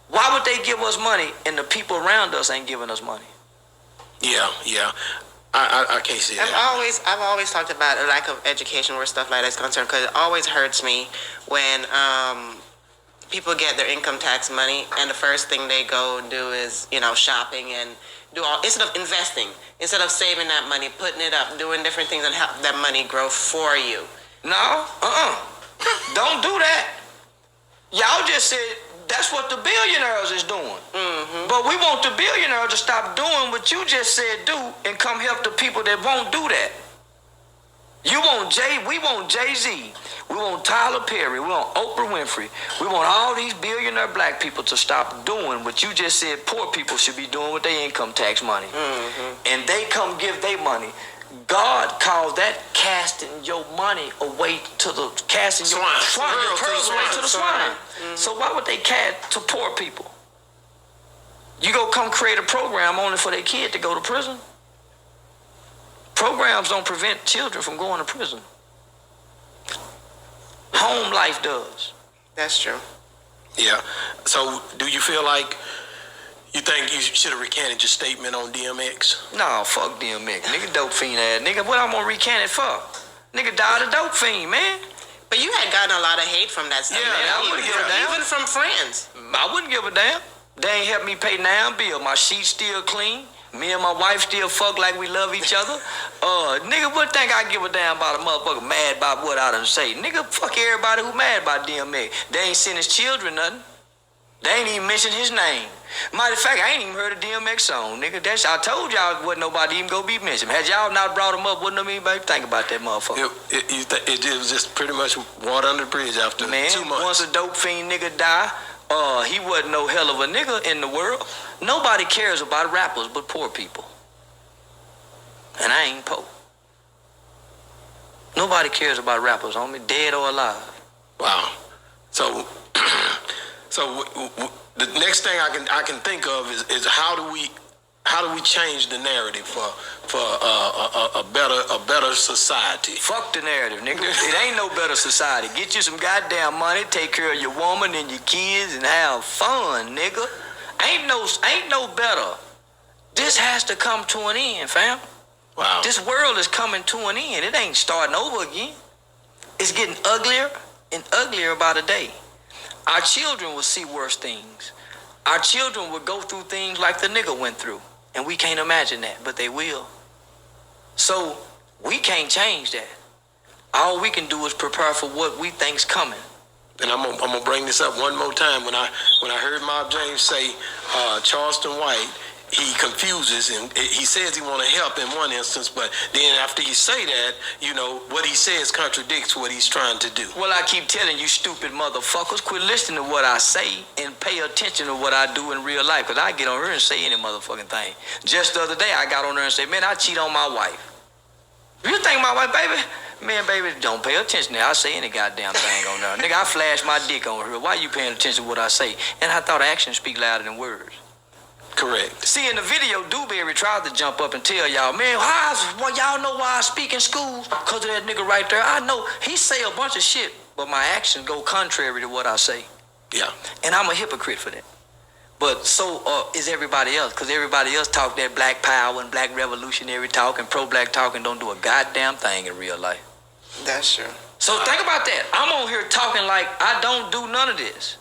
why would they give us money and the people around us ain't giving us money? Yeah. I can't see that. I've always talked about a lack of education where stuff like that's concerned, because it always hurts me when people get their income tax money and the first thing they go and do is, shopping and do all, instead of investing, instead of saving that money, putting it up, doing different things and help that money grow for you. No, don't do that. Y'all just said That's what the billionaires is doing. But we want the billionaires to stop doing what you just said do and come help the people that won't do that. We want Jay-Z. We want Tyler Perry. We want Oprah Winfrey. We want all these billionaire black people to stop doing what you just said poor people should be doing with their income tax money. And they come give their money. God calls that casting your money away to the casting your pearls away to the swine. So why would they cast to poor people? You go come create a program only for their kid to go to prison? Programs don't prevent children from going to prison. Home life does. That's true. Yeah. So do you feel like you think you should have recanted your statement on DMX? No, fuck DMX. Nigga dope fiend ass. Nigga, what I'm gonna recant it for? Nigga died a dope fiend, man. But you had gotten a lot of hate from that stuff. Yeah, man. I wouldn't give a damn. Even from friends. I wouldn't give a damn. They ain't helped me pay 9 bills. My sheets still clean. Me and my wife still fuck like we love each other. Nigga, what think I give a damn about a motherfucker mad about what I done say? Nigga, fuck everybody who mad about DMX. They ain't sent his children nothing. They ain't even mentioned his name. Matter of fact, I ain't even heard a DMX song, nigga. I told y'all wasn't nobody even gonna be mentioned. Had y'all not brought him up, wouldn't anybody think about that motherfucker. It was just pretty much water under the bridge after 2 months. Once a dope fiend nigga die, he wasn't no hell of a nigga in the world. Nobody cares about rappers but poor people. And I ain't poor. Nobody cares about rappers, homie, dead or alive. Wow. So the next thing I can think of is how do we change the narrative for a better society? Fuck the narrative, nigga. It ain't no better society. Get you some goddamn money, take care of your woman and your kids, and have fun, nigga. Ain't no better. This has to come to an end, fam. Wow. This world is coming to an end. It ain't starting over again. It's getting uglier and uglier by the day. Our children will see worse things. Our children will go through things like the nigga went through. And we can't imagine that, but they will. So we can't change that. All we can do is prepare for what we think's coming. And I'm gonna bring this up one more time. When I heard Mob James say Charleston White, he confuses and he says he want to help in one instance, but then after he say that, you know, what he says contradicts what he's trying to do. Well, I keep telling you stupid motherfuckers, quit listening to what I say and pay attention to what I do in real life, because I get on here and say any motherfucking thing. Just the other day, I got on there and said, man, I cheat on my wife. You think my wife, baby? Man, baby, don't pay attention to I say any goddamn thing on there. Nigga, I flash my dick on her. Why you paying attention to what I say? And I thought actions speak louder than words. Correct. See, in the video, Dewberry tried to jump up and tell y'all, man, y'all know why I speak in schools? Because of that nigga right there. I know he say a bunch of shit, but my actions go contrary to what I say. Yeah. And I'm a hypocrite for that. But so is everybody else, because everybody else talk that black power and black revolutionary talk and pro-black talk and don't do a goddamn thing in real life. That's true. So think about that. I'm on here talking like I don't do none of this.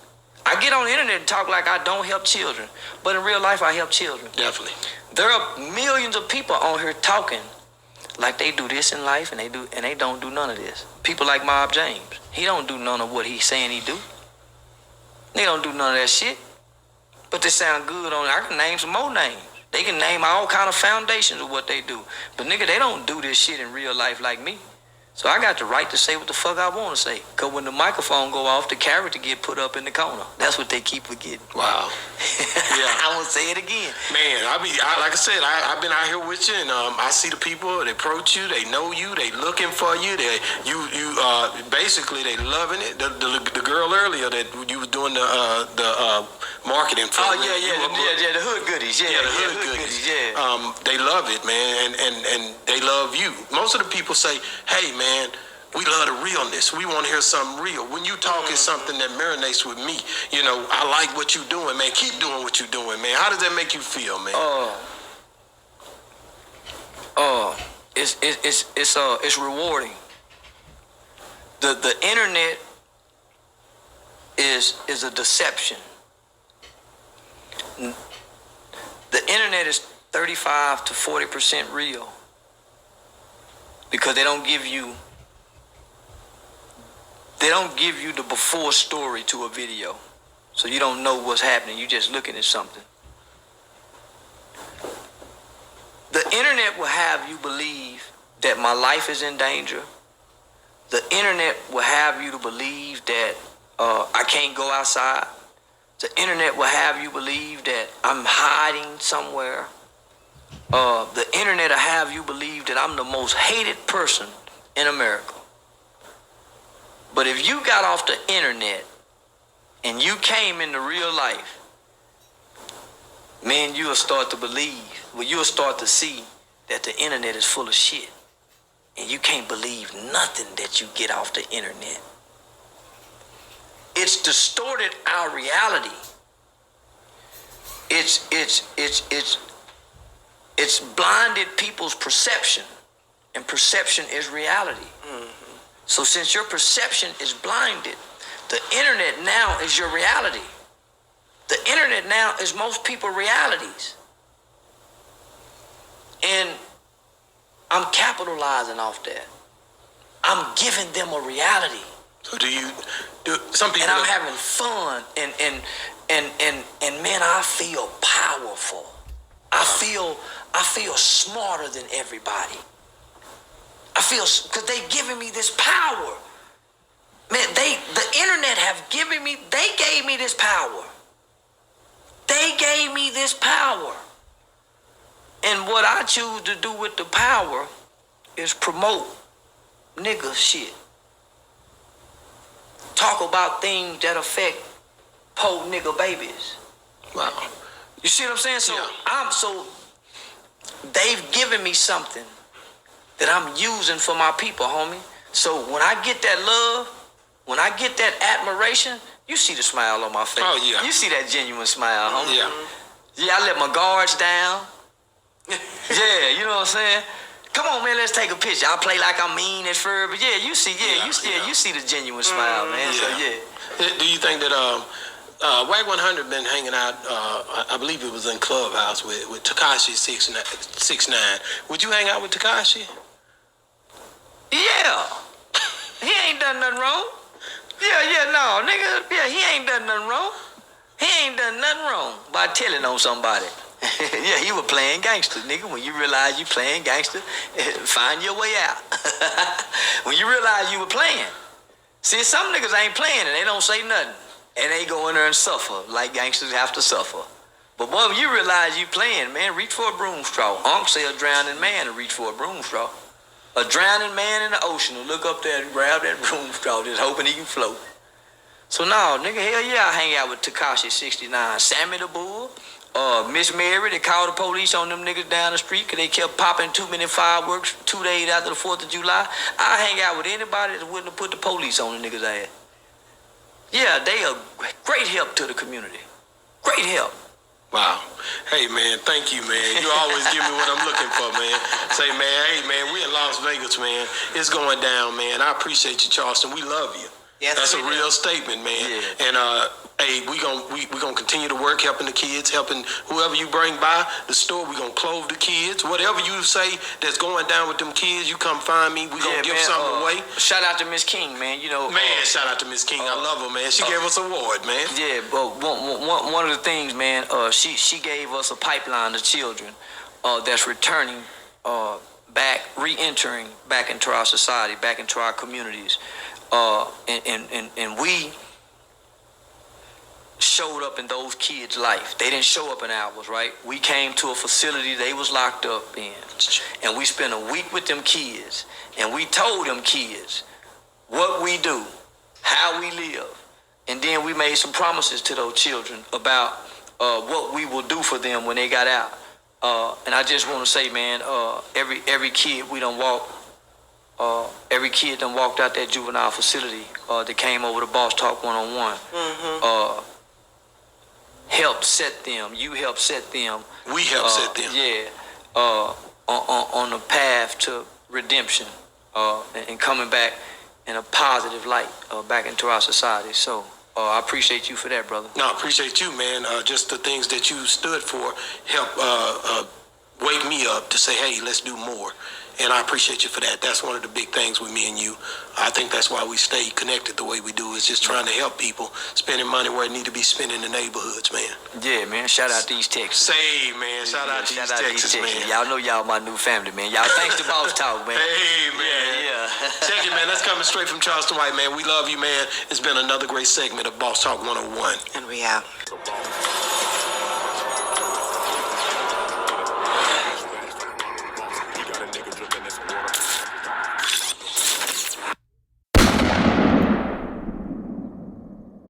I get on the internet and talk like I don't help children, but in real life I help children. Definitely. There are millions of people on here talking like they do this in life and they don't do none of this. People like Mob James. He don't do none of what he's saying he do. They don't do none of that shit. But they sound good on it. I can name some more names. They can name all kind of foundations of what they do. But nigga, they don't do this shit in real life like me. So I got the right to say what the fuck I want to say. Because when the microphone go off, the character get put up in the corner. That's what they keep forgetting. Wow. Yeah. I won't say it again. Man, like I said, I've been out here with you, and I see the people. They approach you, they know you, they looking for you. Basically they loving it. The girl earlier that you was doing the marketing for. Oh yeah, the hood goodies. Yeah, the hood goodies. Yeah. They love it, man, and they love you. Most of the people say, hey, man, we love the realness. We want to hear something real. When you talk is something that marinates with me. You know, I like what you're doing, man. Keep doing what you're doing, man. How does that make you feel, man? It's rewarding. The internet is a deception. The internet is 35 to 40% real. Because they don't give you the before story to a video. So you don't know what's happening. You just looking at something. The internet will have you believe that my life is in danger. The internet will have you to believe that I can't go outside. The internet will have you believe that I'm hiding somewhere. The internet will have you believe that I'm the most hated person in America. But if you got off the internet and you came into real life, man, you'll start to believe, you'll start to see that the internet is full of shit. And you can't believe nothing that you get off the internet. It's distorted our reality. It's blinded people's perception, and perception is reality. Mm-hmm. So since your perception is blinded, the internet now is your reality. The internet now is most people's realities. And I'm capitalizing off that. I'm giving them a reality. So do some people? And I'm having fun, and man, I feel powerful. I feel smarter than everybody. I feel, because they giving me this power. Man, the internet gave me this power. They gave me this power. And what I choose to do with the power is promote nigga shit. Talk about things that affect poor nigga babies. Wow. You see what I'm saying? So they've given me something that I'm using for my people, homie. So when I get that love, when I get that admiration, you see the smile on my face. Oh, yeah. You see that genuine smile, homie. Yeah. Yeah, I let my guards down. Yeah, you know what I'm saying? Come on, man, let's take a picture. I play like I'm mean at first, but you see the genuine smile, man. Yeah. So yeah. Do you think that Wag 100 been hanging out? I believe it was in Clubhouse with Tekashi 6ix9ine. Would you hang out with Tekashi? Yeah. He ain't done nothing wrong. Yeah, no, nigga. Yeah, he ain't done nothing wrong. He ain't done nothing wrong by telling on somebody. Yeah, he was playing gangster, nigga. When you realize you playing gangster, find your way out. When you realize you were playing. See, some niggas ain't playing and they don't say nothing. And they go in there and suffer like gangsters have to suffer. But boy, when you realize you playing, man, reach for a broom straw. Unc say a drowning man to reach for a broom straw. A drowning man in the ocean will look up there and grab that broom straw just hoping he can float. So no, nigga, hell yeah, I hang out with Tekashi 69, Sammy the Bull, Miss Mary. They called the police on them niggas down the street because they kept popping too many fireworks 2 days after the 4th of July. I hang out with anybody that wouldn't have put the police on the niggas' ass. Yeah, they are great help to the community. Great help. Wow. Hey, man, thank you, man. You always give me what I'm looking for, man. Say, man, hey, man, we in Las Vegas, man. It's going down, man. I appreciate you, Charleston. We love you. Yes, that's a do. real statement, man. Yeah. And hey, we gonna continue to work, helping the kids, helping whoever you bring by the store. We gonna clothe the kids. Whatever you say that's going down with them kids, you come find me. We gonna give something away. Shout out to Miss King, man. You know, man. Shout out to Miss King. I love her, man. She gave us an award, man. Yeah, but one of the things, man. She gave us a pipeline of children that's returning back, re-entering back into our society, back into our communities. And we showed up in those kids' life. They didn't show up in ours, right? We came to a facility they was locked up in, and we spent a week with them kids, and we told them kids what we do, how we live, and then we made some promises to those children about what we will do for them when they got out. And I just want to say, man, every kid we done walked. Every kid done walked out that juvenile facility that came over to Boss Talk 101. Mm-hmm. Helped set them. You helped set them. We helped set them. Yeah. On the path to redemption and coming back in a positive light back into our society. So I appreciate you for that, brother. No, I appreciate you, man. Just the things that you stood for help wake me up to say, hey, let's do more. And I appreciate you for that. That's one of the big things with me and you. I think that's why we stay connected the way we do, is just trying to help people, spending money where it need to be spent in the neighborhoods, man. Yeah, man. Shout out to East Texas. Say, man. Shout out to East Texas, man. Y'all know y'all my new family, man. Y'all thanks to Boss Talk, man. Hey, man. Yeah. Check it, man. That's coming straight from Charleston White, man. We love you, man. It's been another great segment of Boss Talk 101. And we out.